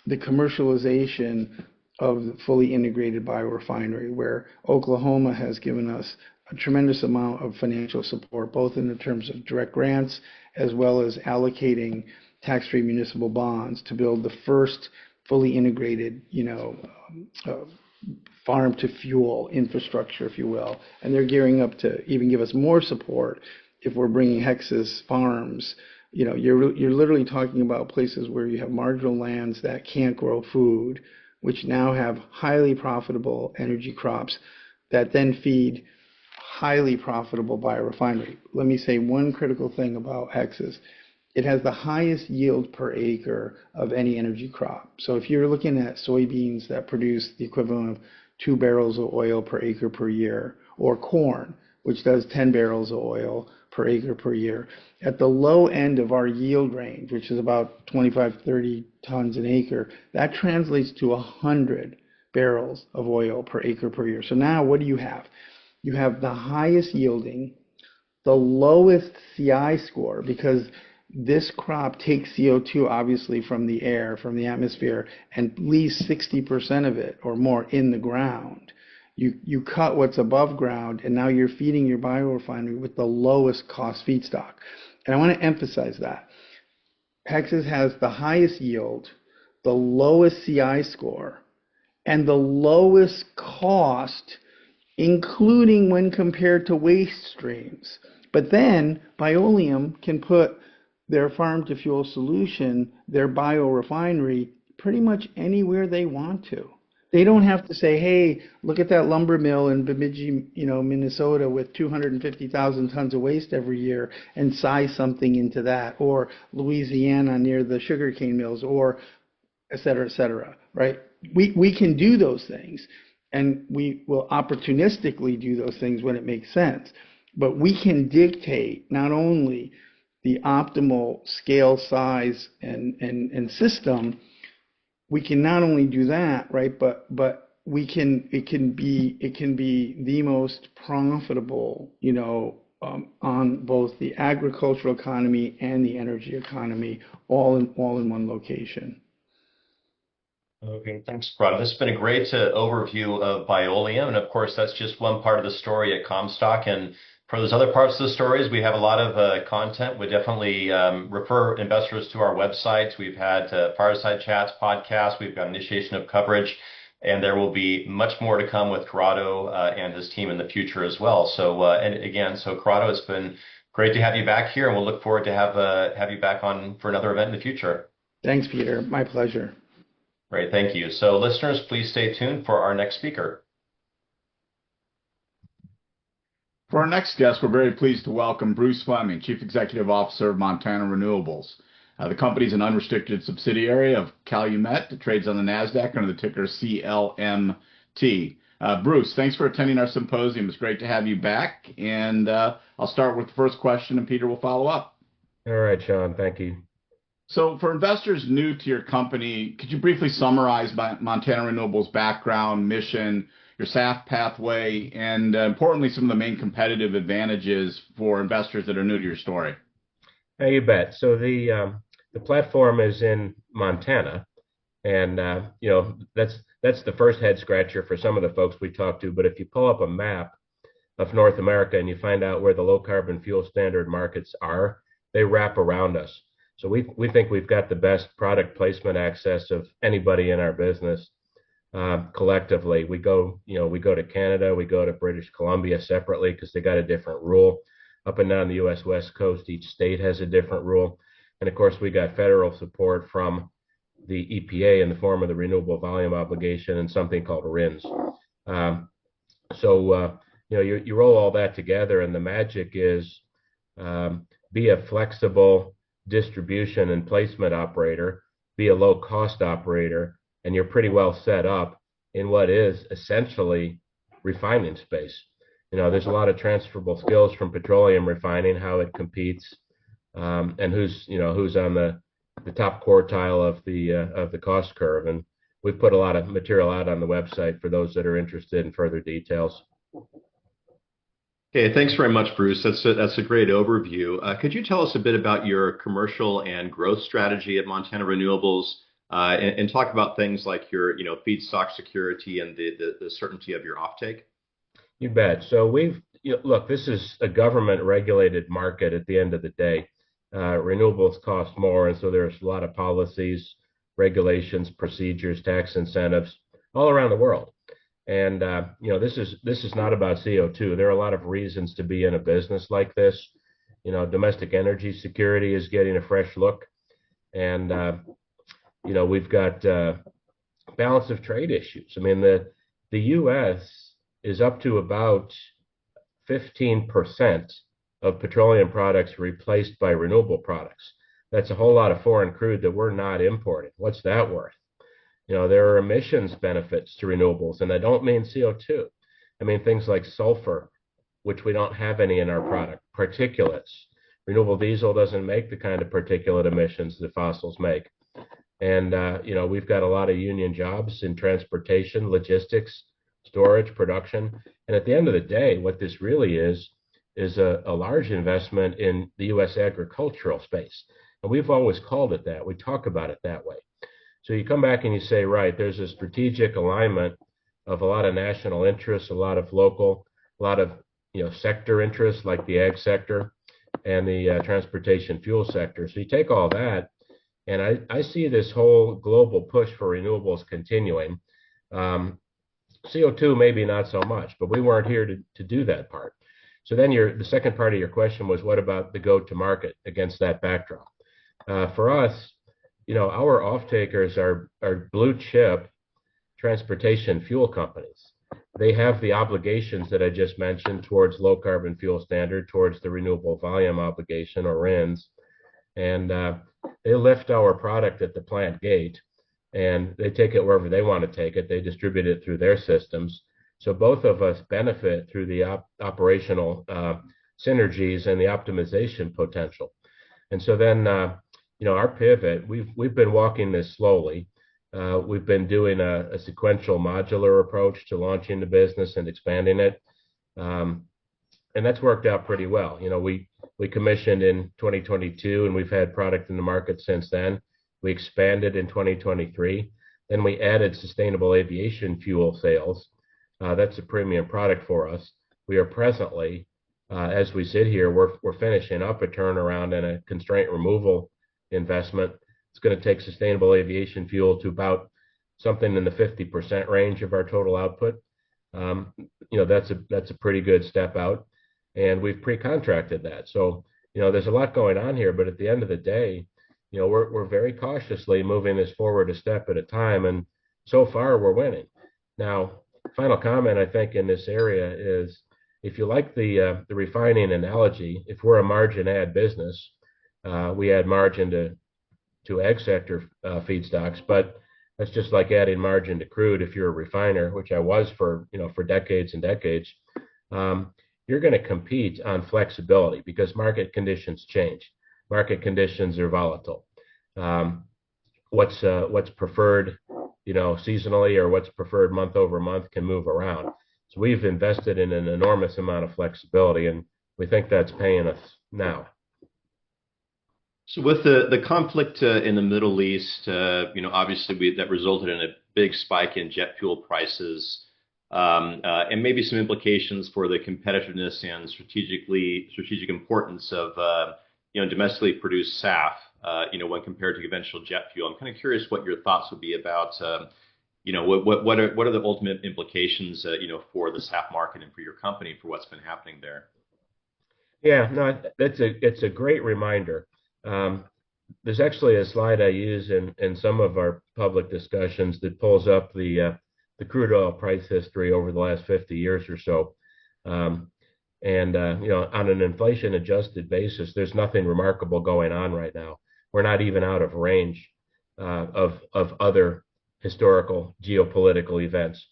commercialization of the fully integrated biorefinery, where Oklahoma has given us a tremendous amount of financial support, both in the terms of direct grants as well as allocating tax-free municipal bonds to build the first fully integrated, farm to fuel infrastructure, if you will. And they're gearing up to even give us more support if we're bringing Hexas farms. You're literally talking about places where you have marginal lands that can't grow food, which now have highly profitable energy crops that then feed highly profitable biorefinery. Let me say one critical thing about Hexas. It has the highest yield per acre of any energy crop. So if you're looking at soybeans that produce the equivalent of 2 barrels of oil per acre per year, or corn, which does 10 barrels of oil per acre per year, at the low end of our yield range, which is about 25, 30 tons an acre, that translates to 100 barrels of oil per acre per year. So now what do you have? You have the highest yielding, the lowest CI score, because this crop takes CO2 obviously from the air, from the atmosphere, and leaves 60% of it or more in the ground. You cut what's above ground, and now you're feeding your biorefinery with the lowest cost feedstock. And I want to emphasize that. Hexas has the highest yield, the lowest CI score, and the lowest cost, including when compared to waste streams. But then Bioleum can put their farm to fuel solution, their biorefinery, pretty much anywhere they want to. They don't have to say, hey, look at that lumber mill in Bemidji, Minnesota with 250,000 tons of waste every year and size something into that, or Louisiana near the sugarcane mills, or et cetera, right? We can do those things, and we will opportunistically do those things when it makes sense. But we can dictate not only the optimal scale, size, and system. We can not only do that, right, but it can be the most profitable, on both the agricultural economy and the energy economy, all in one location. Okay, thanks, Brad. This has been a great overview of Bioleum, and of course, that's just one part of the story at Comstock. And for those other parts of the stories, we have a lot of content. We definitely refer investors to our websites. We've had fireside chats, podcasts. We've got initiation of coverage, and there will be much more to come with Corrado and his team in the future as well. So, and again, Corrado, it's been great to have you back here, and we'll look forward to have you back on for another event in the future. Thanks, Peter. My pleasure. Great, thank you. So, listeners, please stay tuned for our next speaker. For our next guest, we're very pleased to welcome Bruce Fleming, Chief Executive Officer of Montana Renewables. The company is an unrestricted subsidiary of Calumet that trades on the NASDAQ under the ticker CLMT. Bruce, thanks for attending our symposium. It's great to have you back. And I'll start with the first question, and Peter will follow up. All right, Shawn, thank you. So for investors new to your company, could you briefly summarize Montana Renewables' background, mission, your SAF pathway, and importantly, some of the main competitive advantages for investors that are new to your story? Hey, you bet. So the platform is in Montana, and that's the first head scratcher for some of the folks we talk to. But if you pull up a map of North America and you find out where the low carbon fuel standard markets are, they wrap around us. So we think we've got the best product placement access of anybody in our business. Collectively, we go to Canada, we go to British Columbia separately because they got a different rule. Up and down the U.S. West Coast, each state has a different rule. And of course, we got federal support from the EPA in the form of the Renewable Volume Obligation and something called RINs. You roll all that together, and the magic is be a flexible distribution and placement operator, be a low cost operator, and you're pretty well set up in what is essentially refining space. There's a lot of transferable skills from petroleum refining, how it competes, and who's on the top quartile of the cost curve. And we've put a lot of material out on the website for those that are interested in further details. Okay, thanks very much, Bruce. That's a great overview. Could you tell us a bit about your commercial and growth strategy at Montana Renewables, and talk about things like your feedstock security and the certainty of your offtake? You bet. So look, this is a government regulated market at the end of the day. Renewables cost more, and so there's a lot of policies, regulations, procedures, tax incentives all around the world. And this is not about CO2. There are a lot of reasons to be in a business like this. Domestic energy security is getting a fresh look, and we've got balance of trade issues. I mean, the U.S. is up to about 15% of petroleum products replaced by renewable products. That's a whole lot of foreign crude that we're not importing. What's that worth? There are emissions benefits to renewables, and I don't mean CO2. I mean things like sulfur, which we don't have any in our product, particulates. Renewable diesel doesn't make the kind of particulate emissions that fossils make. And, we've got a lot of union jobs in transportation, logistics, storage, production. And at the end of the day, what this really is a large investment in the U.S. agricultural space. And we've always called it that. We talk about it that way. So you come back and you say, right, there's a strategic alignment of a lot of national interests, a lot of local, a lot of sector interests like the ag sector and the transportation fuel sector. So you take all that, and I see this whole global push for renewables continuing. CO2 maybe not so much, but we weren't here to do that part. So then the second part of your question was, what about the go-to-market against that backdrop? For us, our off-takers are blue chip transportation fuel companies. They have the obligations that I just mentioned towards low carbon fuel standard, towards the renewable volume obligation or RINs, and they lift our product at the plant gate and they take it wherever they want to take it. They distribute it through their systems. So both of us benefit through the operational synergies and the optimization potential. And so then, our pivot, we've been walking this slowly. We've been doing a sequential modular approach to launching the business and expanding it. And that's worked out pretty well. We commissioned in 2022 and we've had product in the market since then. We expanded in 2023. Then we added sustainable aviation fuel sales. That's a premium product for us. We are presently, as we sit here, we're finishing up a turnaround and a constraint removal investment. It's going to take sustainable aviation fuel to about something in the 50% range of our total output. That's a pretty good step out, and we've pre-contracted that. So there's a lot going on here, but at the end of the day, we're very cautiously moving this forward a step at a time, and so far we're winning. Now, final comment I think in this area is, if you like the refining analogy, if we're a margin add business, we add margin to ag sector feedstocks, but that's just like adding margin to crude. If you're a refiner, which I was for decades and decades, you're going to compete on flexibility because market conditions change. Market conditions are volatile. What's preferred, seasonally, or what's preferred month over month can move around. So we've invested in an enormous amount of flexibility, and we think that's paying us now. So with the conflict in the Middle East, obviously that resulted in a big spike in jet fuel prices, and maybe some implications for the competitiveness and strategic importance of domestically produced SAF, when compared to conventional jet fuel. I'm kind of curious what your thoughts would be about, what are the ultimate implications, for the SAF market and for your company for what's been happening there. Yeah, no, it's a great reminder. There's actually a slide I use in some of our public discussions that pulls up the crude oil price history over the last 50 years or so. On an inflation adjusted basis, there's nothing remarkable going on right now. We're not even out of range of other historical geopolitical events.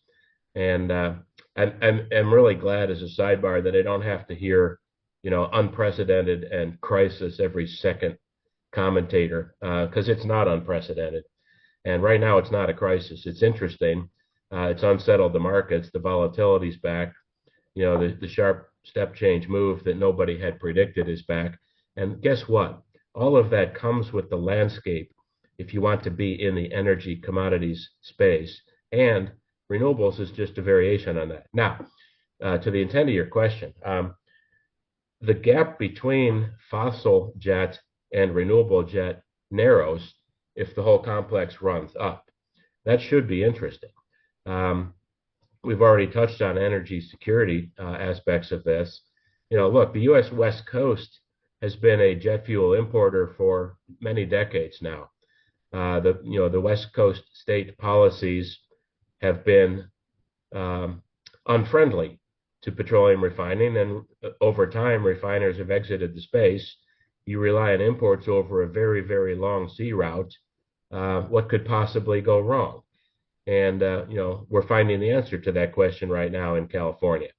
And I'm really glad, as a sidebar, that I don't have to hear unprecedented and crisis every second commentator, because it's not unprecedented. And right now it's not a crisis. It's interesting. It's unsettled the markets. The volatility's back. The sharp step change move that nobody had predicted is back. And guess what? All of that comes with the landscape if you want to be in the energy commodities space. And renewables is just a variation on that. Now, to the intent of your question, the gap between fossil jet and renewable jet narrows if the whole complex runs up. That should be interesting. We've already touched on energy security aspects of this. Look, the U.S. West Coast has been a jet fuel importer for many decades now. The West Coast state policies have been unfriendly to petroleum refining, and over time, refiners have exited the space. You rely on imports over a very, very long sea route. What could possibly go wrong? And, we're finding the answer to that question right now in California.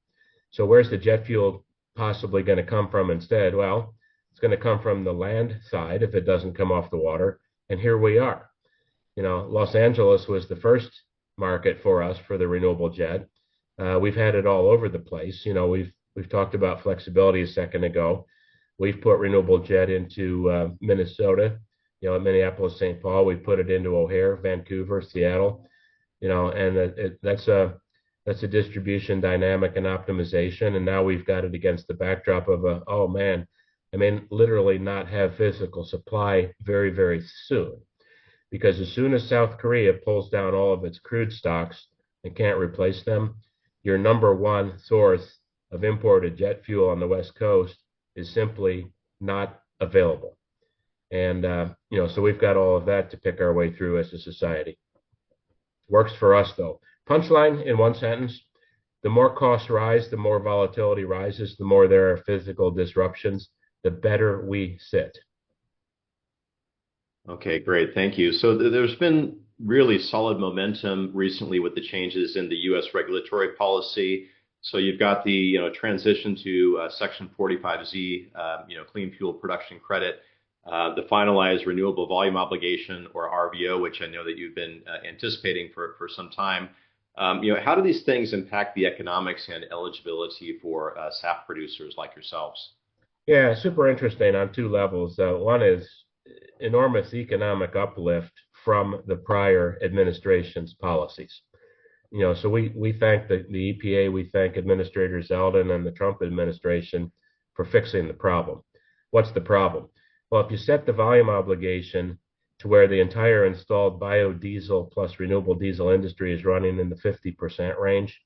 So where's the jet fuel possibly going to come from instead? Well, it's going to come from the land side if it doesn't come off the water. And here we are. Los Angeles was the first market for us for the renewable jet. We've had it all over the place. We've talked about flexibility a second ago. We've put renewable jet into Minnesota, at Minneapolis, St. Paul. We put it into O'Hare, Vancouver, Seattle. And that's a distribution dynamic and optimization. And now we've got it against the backdrop of literally not have physical supply very, very soon. Because as soon as South Korea pulls down all of its crude stocks and can't replace them, your number one source of imported jet fuel on the West Coast is simply not available. And, so we've got all of that to pick our way through as a society. Works for us, though. Punchline in one sentence: the more costs rise, the more volatility rises, the more there are physical disruptions, the better we sit. Okay, great. Thank you. So there's been really solid momentum recently with the changes in the U.S. regulatory policy. So you've got the transition to Section 45Z, clean fuel production credit, the finalized renewable volume obligation, or RVO, which I know that you've been anticipating for some time. How do these things impact the economics and eligibility for SAF producers like yourselves? Yeah, super interesting on two levels. One is enormous economic uplift from the prior administration's policies. So we thank the EPA, we thank Administrator Zeldin and the Trump administration for fixing the problem. What's the problem? Well, if you set the volume obligation to where the entire installed biodiesel plus renewable diesel industry is running in the 50% range,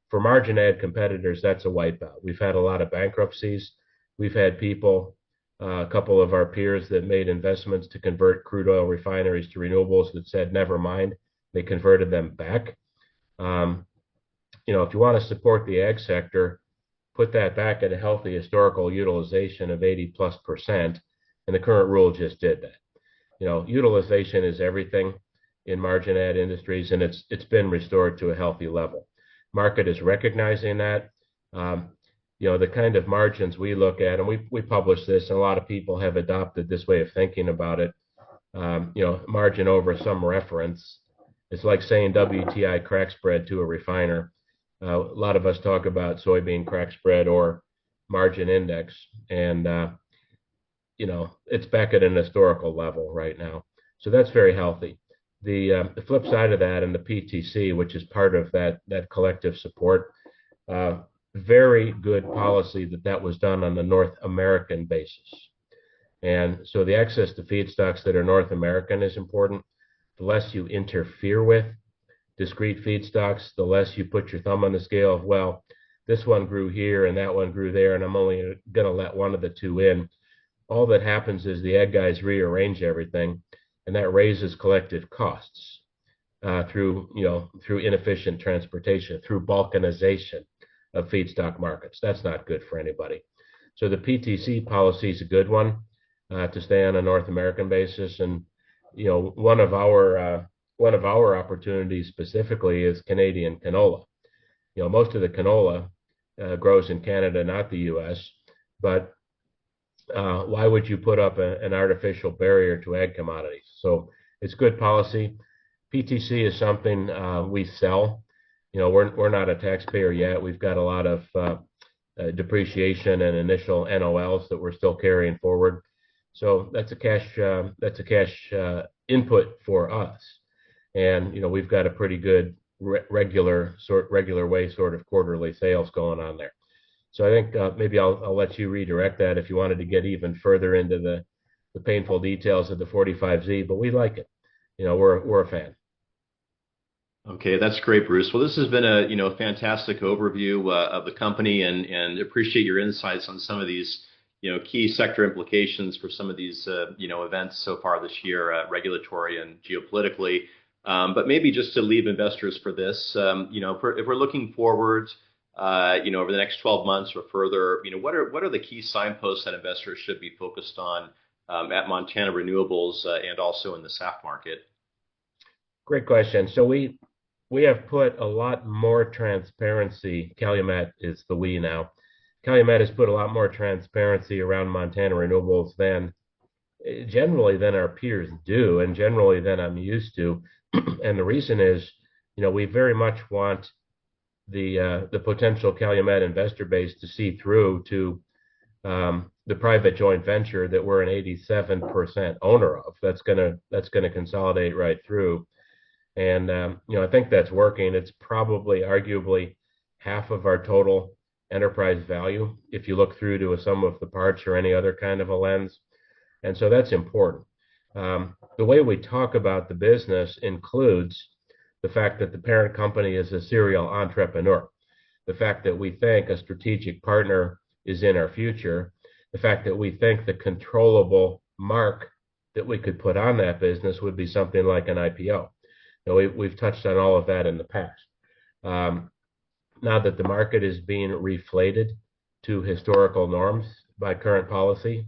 for margin ad competitors, that's a wipeout. We've had a lot of bankruptcies. We've had people, a couple of our peers that made investments to convert crude oil refineries to renewables that said, never mind, they converted them back. If you want to support the ag sector, put that back at a healthy historical utilization of 80+%, and the current rule just did that. Utilization is everything in margin ad industries, and it's been restored to a healthy level. Market is recognizing that. The kind of margins we look at, and we publish this, and a lot of people have adopted this way of thinking about it. Margin over some reference. It's like saying WTI crack spread to a refiner. A lot of us talk about soybean crack spread or margin index, and it's back at an historical level right now. So that's very healthy. The flip side of that, and the PTC, which is part of that collective support, very good policy that was done on the North American basis. And so the access to feedstocks that are North American is important. The less you interfere with discrete feedstocks, the less you put your thumb on the scale of, well, this one grew here and that one grew there, and I'm only going to let one of the two in. All that happens is the ag guys rearrange everything, and that raises collective costs through inefficient transportation, through balkanization of feedstock markets. That's not good for anybody. So the PTC policy is a good one to stay on a North American basis, and one of our opportunities specifically is Canadian canola. Most of the canola grows in Canada, not the U.S., but why would you put up an artificial barrier to ag commodities? So it's good policy. PTC is something we sell. We're not a taxpayer yet. We've got a lot of depreciation and initial NOLs that we're still carrying forward. So that's a cash input for us, and we've got a pretty good regular way sort of quarterly sales going on there. So I think maybe I'll let you redirect that if you wanted to get even further into the painful details of the 45Z, but we like it. We're a fan. Okay, that's great, Bruce. Well, this has been a fantastic overview of the company, and appreciate your insights on some of these key sector implications for some of these events so far this year, regulatory and geopolitically. But maybe just to leave investors for this, if we're looking forward, over the next 12 months or further, what are the key signposts that investors should be focused on at Montana Renewables and also in the SAF market? Great question. So we have put a lot more transparency. Calumet is the we now. Calumet has put a lot more transparency around Montana Renewables than our peers do, and generally than I'm used to. And the reason is, we very much want the potential Calumet investor base to see through to the private joint venture that we're an 87% owner of. That's gonna consolidate right through, and I think that's working. It's probably arguably half of our total enterprise value if you look through to a sum of the parts or any other kind of a lens, and so that's important. The way we talk about the business includes the fact that the parent company is a serial entrepreneur, the fact that we think a strategic partner is in our future, the fact that we think the controllable mark that we could put on that business would be something like an IPO. We've touched on all of that in the past. Now that the market is being reflated to historical norms by current policy,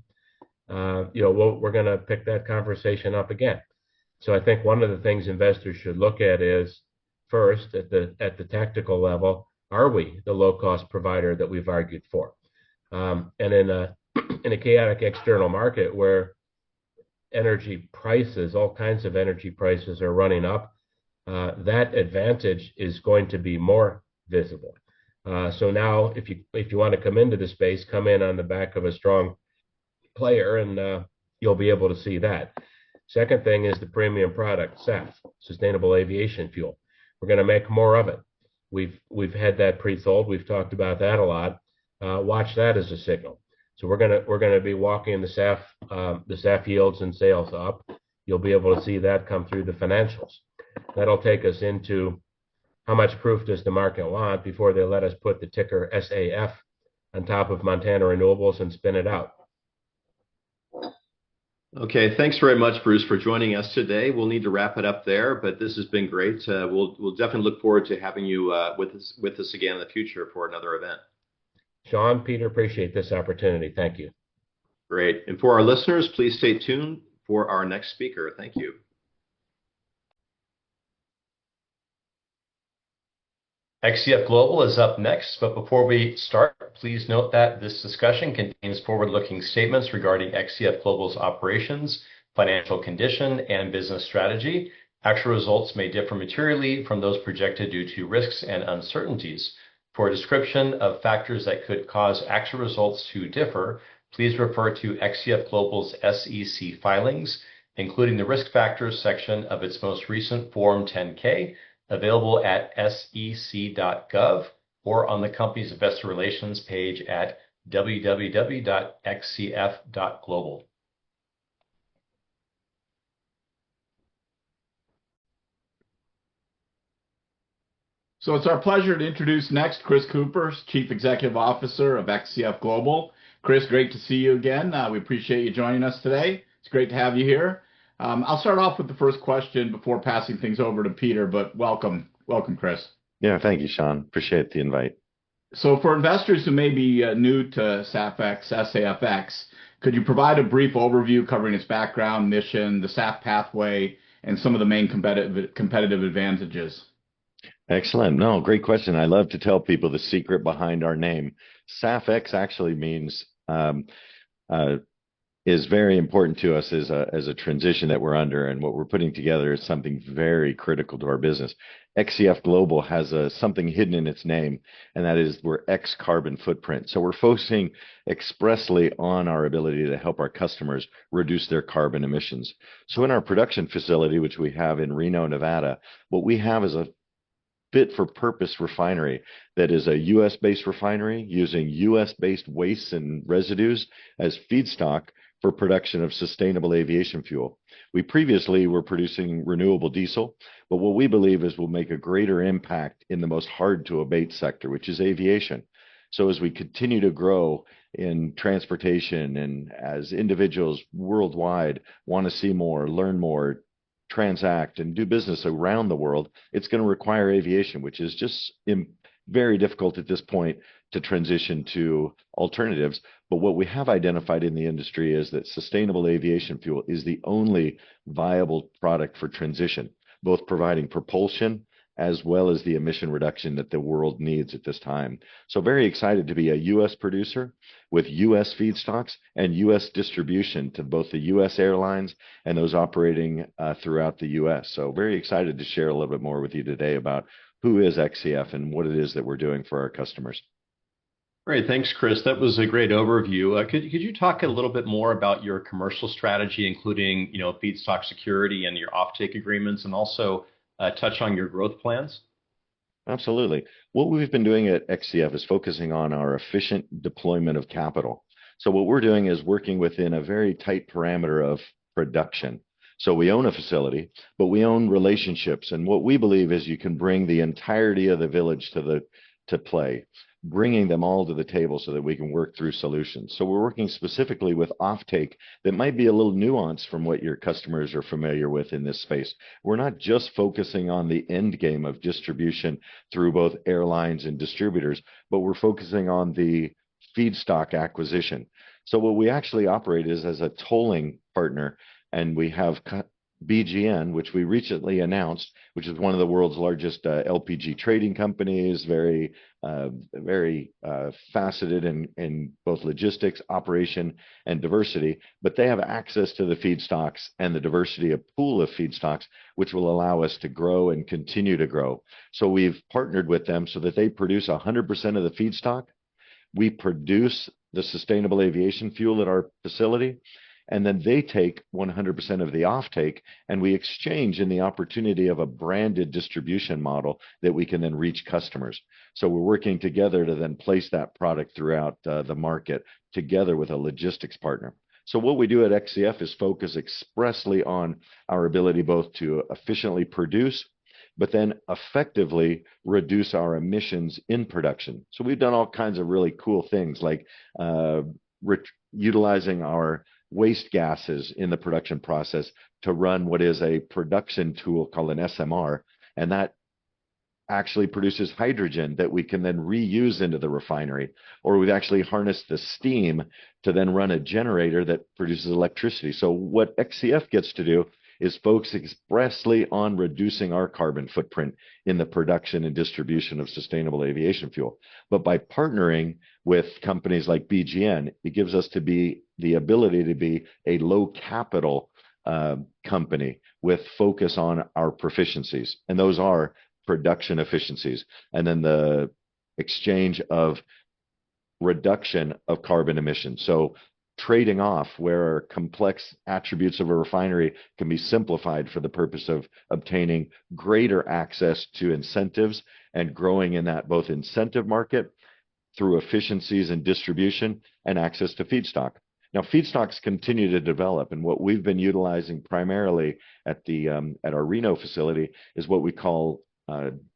we're going to pick that conversation up again. So I think one of the things investors should look at is, first, at the tactical level, are we the low-cost provider that we've argued for? And in a chaotic external market where energy prices, all kinds of energy prices are running up, that advantage is going to be more visible. So now, if you want to come into the space, come in on the back of a strong player, and you'll be able to see that. Second thing is the premium product, SAF, sustainable aviation fuel. We're going to make more of it. We've had that pre-sold. We've talked about that a lot. Watch that as a signal. So we're gonna be walking the SAF yields and sales up. You'll be able to see that come through the financials. That'll take us into how much proof does the market want before they let us put the ticker SAF on top of Montana Renewables and spin it out. Okay, thanks very much, Bruce, for joining us today. We'll need to wrap it up there, but this has been great. We'll definitely look forward to having you with us again in the future for another event. Shawn, Peter, appreciate this opportunity. Thank you. Great. And for our listeners, please stay tuned for our next speaker. Thank you. XCF Global is up next, but before we start, please note that this discussion contains forward-looking statements regarding XCF Global's operations, financial condition, and business strategy. Actual results may differ materially from those projected due to risks and uncertainties. For a description of factors that could cause actual results to differ, please refer to XCF Global's SEC filings, including the Risk Factors section of its most recent Form 10-K, available at sec.gov or on the company's investor relations page at www.xcf.global. So it's our pleasure to introduce next Chris Cooper, Chief Executive Officer of XCF Global. Chris, great to see you again. We appreciate you joining us today. It's great to have you here. I'll start off with the first question before passing things over to Peter, but welcome, Chris. Yeah, thank you, Shawn. Appreciate the invite. So for investors who may be new to SAFX, could you provide a brief overview covering its background, mission, the SAF pathway, and some of the main competitive advantages? Excellent. No, great question. I love to tell people the secret behind our name. SAFX actually means is very important to us as a transition that we're under, and what we're putting together is something very critical to our business. XCF Global has something hidden in its name, and that is we're X carbon footprint. So we're focusing expressly on our ability to help our customers reduce their carbon emissions. So in our production facility, which we have in Reno, Nevada, what we have is a fit-for-purpose refinery that is a U.S.-based refinery using U.S.-based wastes and residues as feedstock for production of sustainable aviation fuel. We previously were producing renewable diesel, but what we believe is will make a greater impact in the most hard-to-abate sector, which is aviation. So as we continue to grow in transportation and as individuals worldwide want to see more, learn more, transact and do business around the world, it's going to require aviation, which is just very difficult at this point to transition to alternatives. But what we have identified in the industry is that sustainable aviation fuel is the only viable product for transition, both providing propulsion as well as the emission reduction that the world needs at this time. So very excited to be a U.S. producer with U.S. feedstocks and U.S. distribution to both the U.S. airlines and those operating throughout the U.S. So very excited to share a little bit more with you today about who is XCF and what it is that we're doing for our customers. Great. Thanks, Chris. That was a great overview. Could you talk a little bit more about your commercial strategy, including, feedstock security and your offtake agreements, and also touch on your growth plans? Absolutely. What we've been doing at XCF is focusing on our efficient deployment of capital. So what we're doing is working within a very tight parameter of production. So we own a facility, but we own relationships. And what we believe is you can bring the entirety of the village to play. bringing them all to the table so that we can work through solutions. So we're working specifically with offtake that might be a little nuanced from what your customers are familiar with in this space. We're not just focusing on the end game of distribution through both airlines and distributors, but we're focusing on the feedstock acquisition. So what we actually operate is as a tolling partner, and we have BGN, which we recently announced, which is one of the world's largest LPG trading companies, very faceted in both logistics, operation, and diversity. But they have access to the feedstocks and the diversity of pool of feedstocks, which will allow us to grow and continue to grow. So we've partnered with them so that they produce 100% of the feedstock. We produce the sustainable aviation fuel at our facility, and then they take 100% of the offtake, and we exchange in the opportunity of a branded distribution model that we can then reach customers. So we're working together to then place that product throughout the market together with a logistics partner. So what we do at XCF is focus expressly on our ability both to efficiently produce, but then effectively reduce our emissions in production. So we've done all kinds of really cool things like utilizing our waste gases in the production process to run what is a production tool called an SMR, and that actually produces hydrogen that we can then reuse into the refinery. Or we've actually harnessed the steam to then run a generator that produces electricity. So what XCF gets to do is focus expressly on reducing our carbon footprint in the production and distribution of sustainable aviation fuel. But by partnering with companies like BGN, it gives us the ability to be a low capital company with focus on our proficiencies. And those are production efficiencies, and then the exchange of reduction of carbon emissions. So trading off where complex attributes of a refinery can be simplified for the purpose of obtaining greater access to incentives and growing in that both incentive market through efficiencies in distribution and access to feedstock. Now, feedstocks continue to develop, and what we've been utilizing primarily at our Reno facility is what we call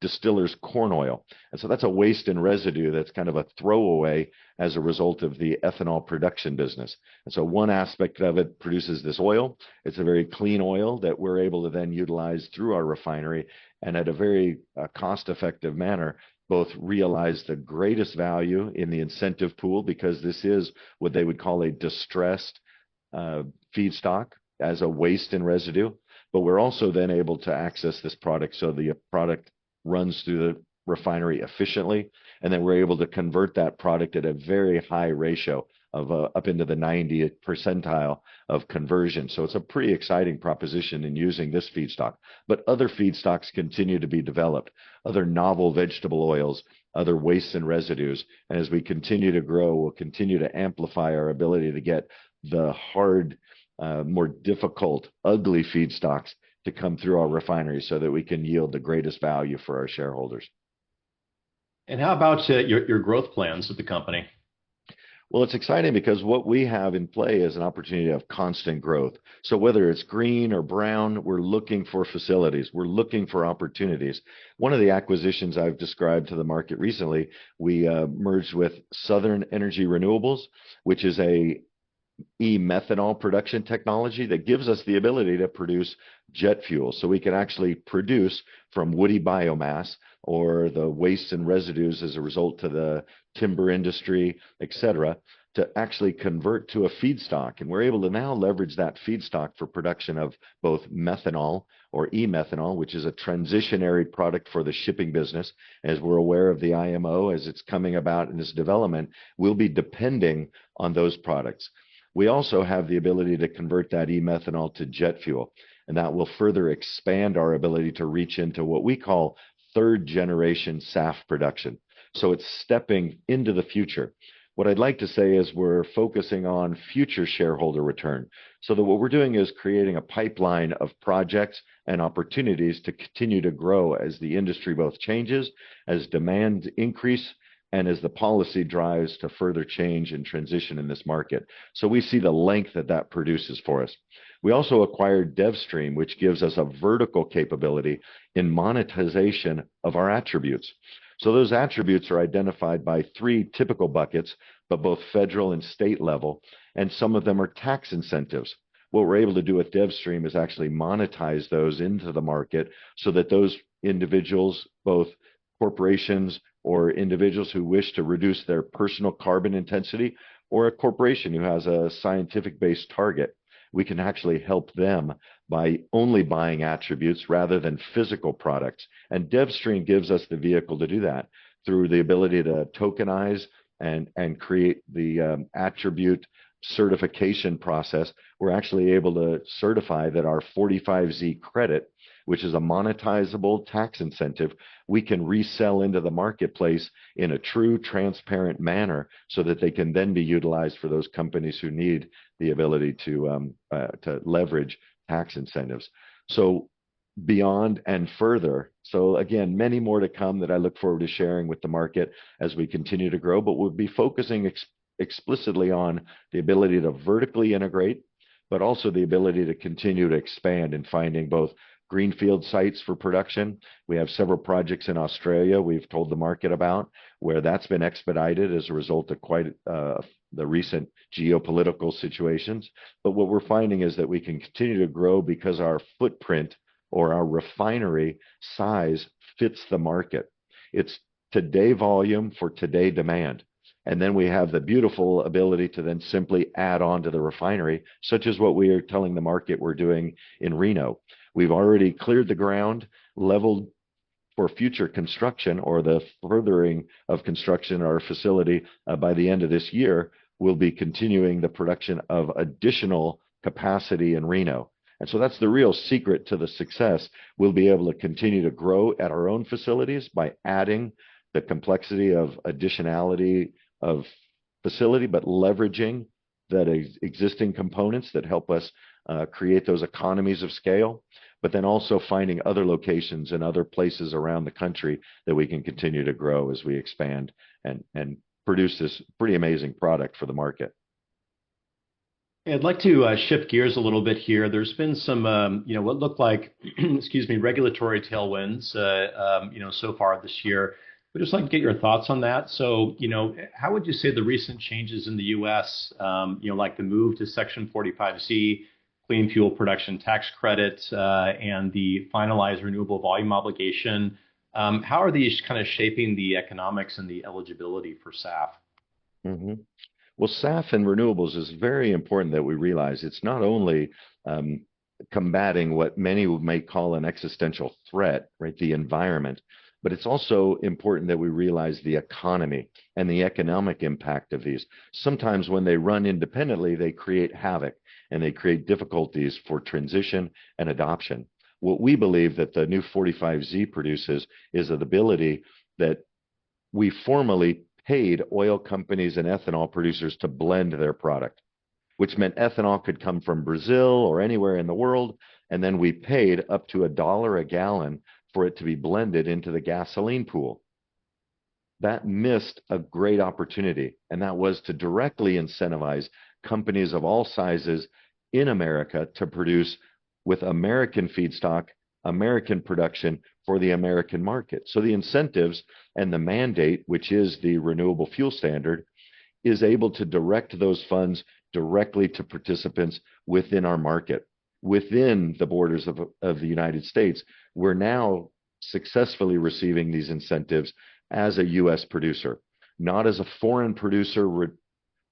distiller's corn oil. And so that's a waste and residue that's kind of a throwaway as a result of the ethanol production business. And so one aspect of it produces this oil. It's a very clean oil that we're able to then utilize through our refinery and at a very cost-effective manner, both realize the greatest value in the incentive pool, because this is what they would call a distressed feedstock as a waste and residue. But we're also then able to access this product so the product runs through the refinery efficiently, and then we're able to convert that product at a very high ratio of up into the 90th percentile of conversion. So it's a pretty exciting proposition in using this feedstock. But other feedstocks continue to be developed, other novel vegetable oils, other wastes and residues. And as we continue to grow, we'll continue to amplify our ability to get the hard, more difficult, ugly feedstocks to come through our refinery so that we can yield the greatest value for our shareholders. And how about your growth plans at the company? Well, it's exciting because what we have in play is an opportunity of constant growth. So whether it's green or brown, we're looking for facilities. We're looking for opportunities. One of the acquisitions I've described to the market recently, we merged with Southern Energy Renewables, which is a e-methanol production technology that gives us the ability to produce jet fuel. So we can actually produce from woody biomass or the wastes and residues as a result to the timber industry, et cetera, to actually convert to a feedstock. And we're able to now leverage that feedstock for production of both methanol or e-methanol, which is a transitionary product for the shipping business. As we're aware of the IMO, as it's coming about in its development, we'll be depending on those products. We also have the ability to convert that e-methanol to jet fuel, and that will further expand our ability to reach into what we call third generation SAF production. So it's stepping into the future. What I'd like to say is we're focusing on future shareholder return, so that what we're doing is creating a pipeline of projects and opportunities to continue to grow as the industry both changes, as demand increase, and as the policy drives to further change and transition in this market. So we see the length that that produces for us. We also acquired DevStream, which gives us a vertical capability in monetization of our attributes. So those attributes are identified by three typical buckets, but both federal and state level, and some of them are tax incentives. What we're able to do with DevStream is actually monetize those into the market so that those individuals, both corporations or individuals who wish to reduce their personal carbon intensity, or a corporation who has a scientific-based target, we can actually help them by only buying attributes rather than physical products. And DevStream gives us the vehicle to do that through the ability to tokenize and create the attribute certification process. We're actually able to certify that our 45Z credit, which is a monetizable tax incentive, we can resell into the marketplace in a true, transparent manner so that they can then be utilized for those companies who need the ability to leverage tax incentives. So beyond and further. So again, many more to come that I look forward to sharing with the market as we continue to grow, but we'll be focusing explicitly on the ability to vertically integrate, but also the ability to continue to expand in finding both greenfield sites for production. We have several projects in Australia we've told the market about where that's been expedited as a result of quite the recent geopolitical situations. But what we're finding is that we can continue to grow because our footprint or our refinery size fits the market. It's today volume for today demand. And then we have the beautiful ability to then simply add on to the refinery, such as what we are telling the market we're doing in Reno. We've already cleared the ground, leveled for future construction or the furthering of construction of our facility by the end of this year. We'll be continuing the production of additional capacity in Reno. And so that's the real secret to the success. We'll be able to continue to grow at our own facilities by adding the complexity of additionality of facility, but leveraging that existing components that help us create those economies of scale, but then also finding other locations and other places around the country that we can continue to grow as we expand and produce this pretty amazing product for the market. I'd like to shift gears a little bit here. There's been some, what looked like, excuse me, regulatory tailwinds, so far this year. We'd just like to get your thoughts on that. So, how would you say the recent changes in the U.S., like the move to Section 45Z, clean fuel production tax credit, and the finalized renewable volume obligation, how are these kind of shaping the economics and the eligibility for SAF? Mm-hmm. Well, SAF and renewables is very important that we realize it's not only combating what many may call an existential threat, right, the environment, but it's also important that we realize the economy and the economic impact of these. Sometimes when they run independently, they create havoc and they create difficulties for transition and adoption. What we believe that the new 45Z produces is the ability that we formally paid oil companies and ethanol producers to blend their product, which meant ethanol could come from Brazil or anywhere in the world, and then we paid up to $1 a gallon for it to be blended into the gasoline pool. That missed a great opportunity, and that was to directly incentivize companies of all sizes in America to produce with American feedstock, American production for the American market. So the incentives and the mandate, which is the renewable fuel standard, is able to direct those funds directly to participants within our market, within the borders of the United States. We're now successfully receiving these incentives as a U.S. producer, not as a foreign producer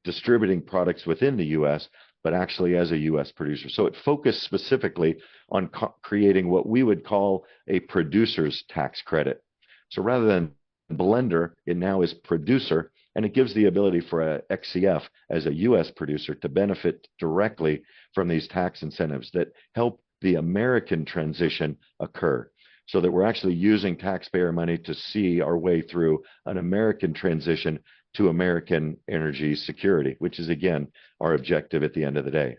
distributing products within the U.S., but actually as a U.S. producer. So it focused specifically on creating what we would call a producer's tax credit. So rather than blender, it now is producer, and it gives the ability for a XCF as a U.S. producer to benefit directly from these tax incentives that help the American transition occur, so that we're actually using taxpayer money to see our way through an American transition to American energy security, which is, again, our objective at the end of the day.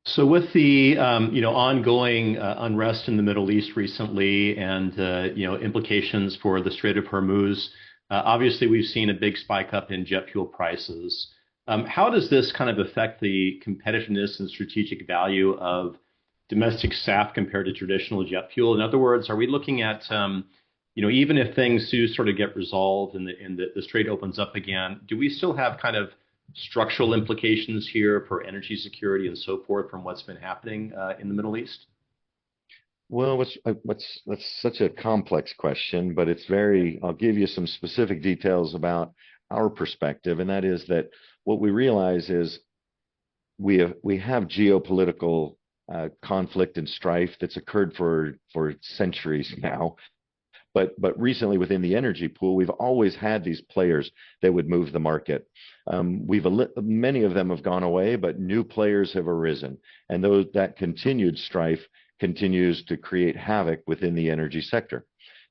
So with the ongoing unrest in the Middle East recently and implications for the Strait of Hormuz, obviously we've seen a big spike up in jet fuel prices. How does this kind of affect the competitiveness and strategic value of domestic SAF compared to traditional jet fuel? In other words, are we looking at even if things do sort of get resolved and the strait opens up again, do we still have kind of structural implications here for energy security and so forth from what's been happening in the Middle East? Well, that's such a complex question, but I'll give you some specific details about our perspective, and that is that what we realize is we have geopolitical conflict and strife that's occurred for centuries now. But recently within the energy pool, we've always had these players that would move the market. Many of them have gone away, but new players have arisen, and that continued strife continues to create havoc within the energy sector.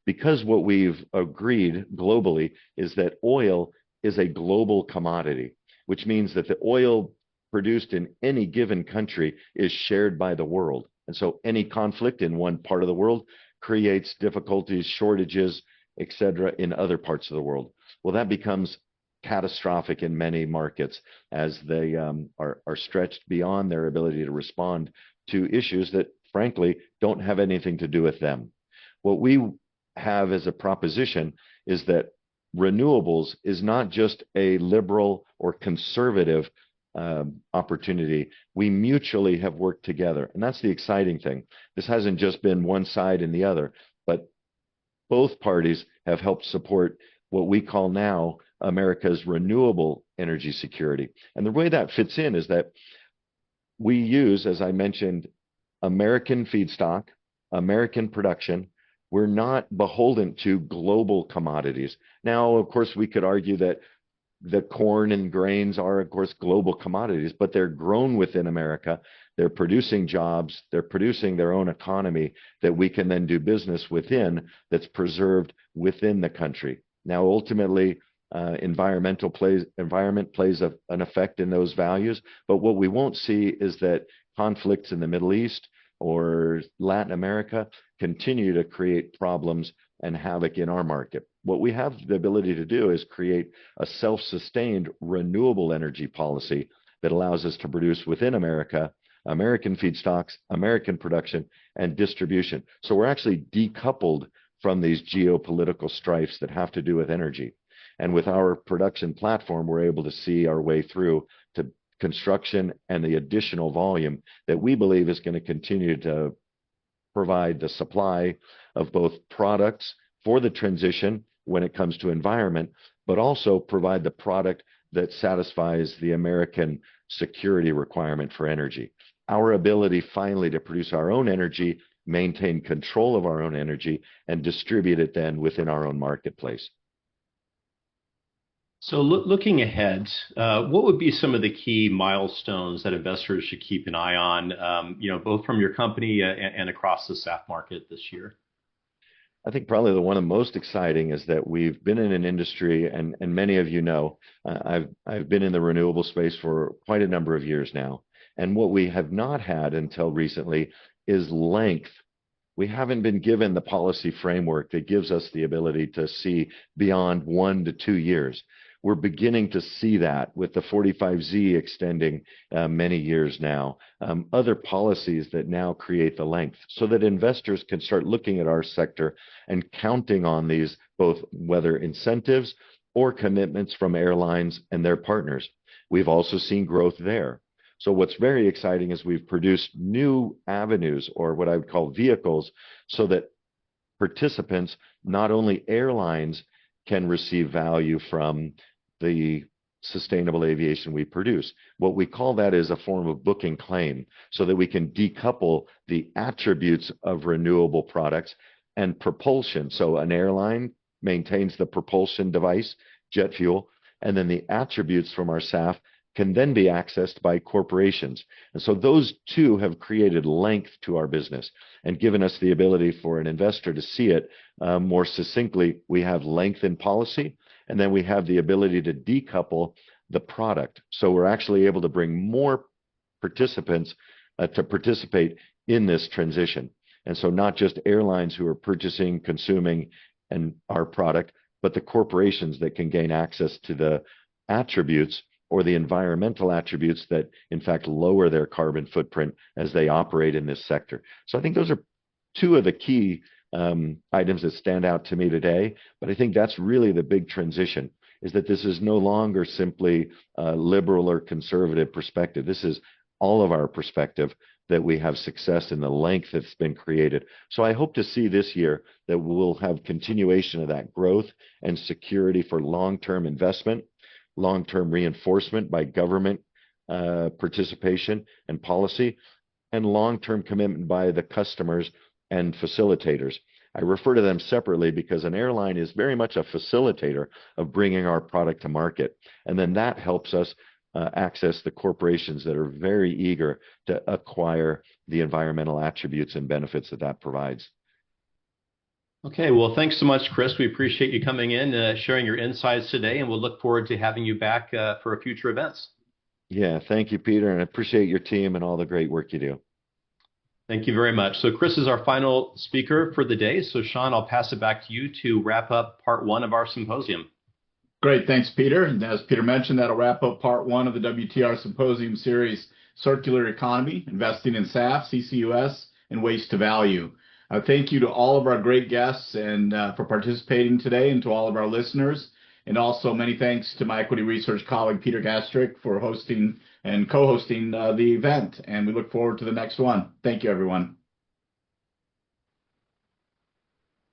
Because what we've agreed globally is that oil is a global commodity, which means that the oil produced in any given country is shared by the world. And so any conflict in one part of the world creates difficulties, shortages, etc., in other parts of the world. Well, that becomes catastrophic in many markets as they are stretched beyond their ability to respond to issues that, frankly, don't have anything to do with them. What we have as a proposition is that renewables is not just a liberal or conservative opportunity. We mutually have worked together, and that's the exciting thing. This hasn't just been one side and the other, but both parties have helped support what we call now America's renewable energy security. And the way that fits in is that we use, as I mentioned, American feedstock, American production. We're not beholden to global commodities. Now, of course, we could argue that the corn and grains are, of course, global commodities, but they're grown within America. They're producing jobs. They're producing their own economy that we can then do business within, that's preserved within the country. Now, ultimately, environment plays an effect in those values. But what we won't see is that conflicts in the Middle East or Latin America continue to create problems and havoc in our market. What we have the ability to do is create a self-sustained renewable energy policy that allows us to produce within America, American feedstocks, American production, and distribution. So we're actually decoupled from these geopolitical strifes that have to do with energy. And with our production platform, we're able to see our way through to construction and the additional volume that we believe is going to continue to provide the supply of both products for the transition when it comes to environment, but also provide the product that satisfies the American security requirement for energy. Our ability finally to produce our own energy, maintain control of our own energy, and distribute it then within our own marketplace. So looking ahead, what would be some of the key milestones that investors should keep an eye on, both from your company and across the SAF market this year? I think probably the one of the most exciting is that we've been in an industry, and many of you know, I've been in the renewable space for quite a number of years now. And what we have not had until recently is length. We haven't been given the policy framework that gives us the ability to see beyond 1 to 2 years. We're beginning to see that with the 45Z extending many years now, other policies that now create the length so that investors can start looking at our sector and counting on these, both whether incentives or commitments from airlines and their partners. We've also seen growth there. So what's very exciting is we've produced new avenues, or what I would call vehicles, so that participants, not only airlines, can receive value from the sustainable aviation we produce. What we call that is a form of book and claim, so that we can decouple the attributes of renewable products and propulsion. So an airline maintains the propulsion device, jet fuel, and then the attributes from our SAF can then be accessed by corporations. And so those two have created length to our business and given us the ability for an investor to see it more succinctly. We have length in policy, and then we have the ability to decouple the product. So we're actually able to bring more participants to participate in this transition. And so not just airlines who are purchasing, consuming, and our product, but the corporations that can gain access to the attributes or the environmental attributes that, in fact, lower their carbon footprint as they operate in this sector. So I think those are two of the key items that stand out to me today. But I think that's really the big transition, is that this is no longer simply a liberal or conservative perspective. This is all of our perspective, that we have success in the length that's been created. So I hope to see this year that we'll have continuation of that growth and security for long-term investment, long-term reinforcement by government participation and policy, and long-term commitment by the customers and facilitators. I refer to them separately because an airline is very much a facilitator of bringing our product to market. And then that helps us access the corporations that are very eager to acquire the environmental attributes and benefits that that provides. Okay, well, thanks so much, Chris. We appreciate you coming in, sharing your insights today, and we'll look forward to having you back for future events. Yeah, thank you, Peter, and I appreciate your team and all the great work you do. Thank you very much. So Chris is our final speaker for the day. So Shawn, I'll pass it back to you to wrap up part one of our symposium. Great, thanks, Peter. And as Peter mentioned, that'll wrap up part one of the WTR Symposium Series, Circular Economy, Investing in SAF, CCUS, and Waste to Value. Thank you to all of our great guests and for participating today, and to all of our listeners. And also many thanks to my equity research colleague, Peter Gastreich, for hosting and co-hosting the event. And we look forward to the next one. Thank you, everyone.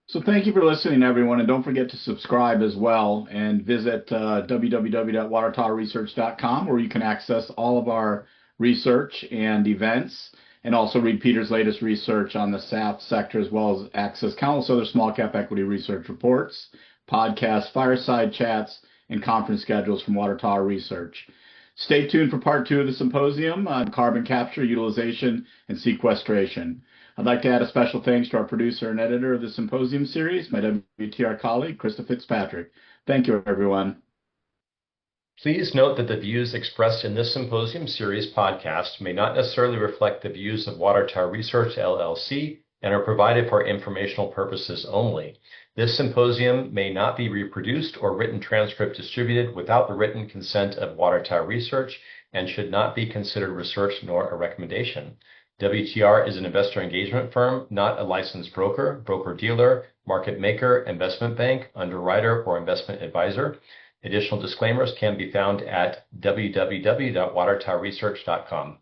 So thank you for listening, everyone, and don't forget to subscribe as well, and visit www.watertowerresearch.com, where you can access all of our research and events, and also read Peter's latest research on the SAF sector, as well as access countless other small cap equity research reports, podcasts, fireside chats, and conference schedules from Water Tower Research. Stay tuned for part two of the symposium on carbon capture, utilization, and sequestration. I'd like to add a special thanks to our producer and editor of the symposium series, my WTR colleague, Krista Fitzpatrick. Thank you, everyone. Please note that the views expressed in this symposium series podcast may not necessarily reflect the views of Water Tower Research, LLC, and are provided for informational purposes only. This symposium may not be reproduced or written transcript distributed without the written consent of Water Tower Research and should not be considered research nor a recommendation. WTR is an investor engagement firm, not a licensed broker, broker-dealer, market maker, investment bank, underwriter, or investment advisor. Additional disclaimers can be found at www.watertowerresearch.com.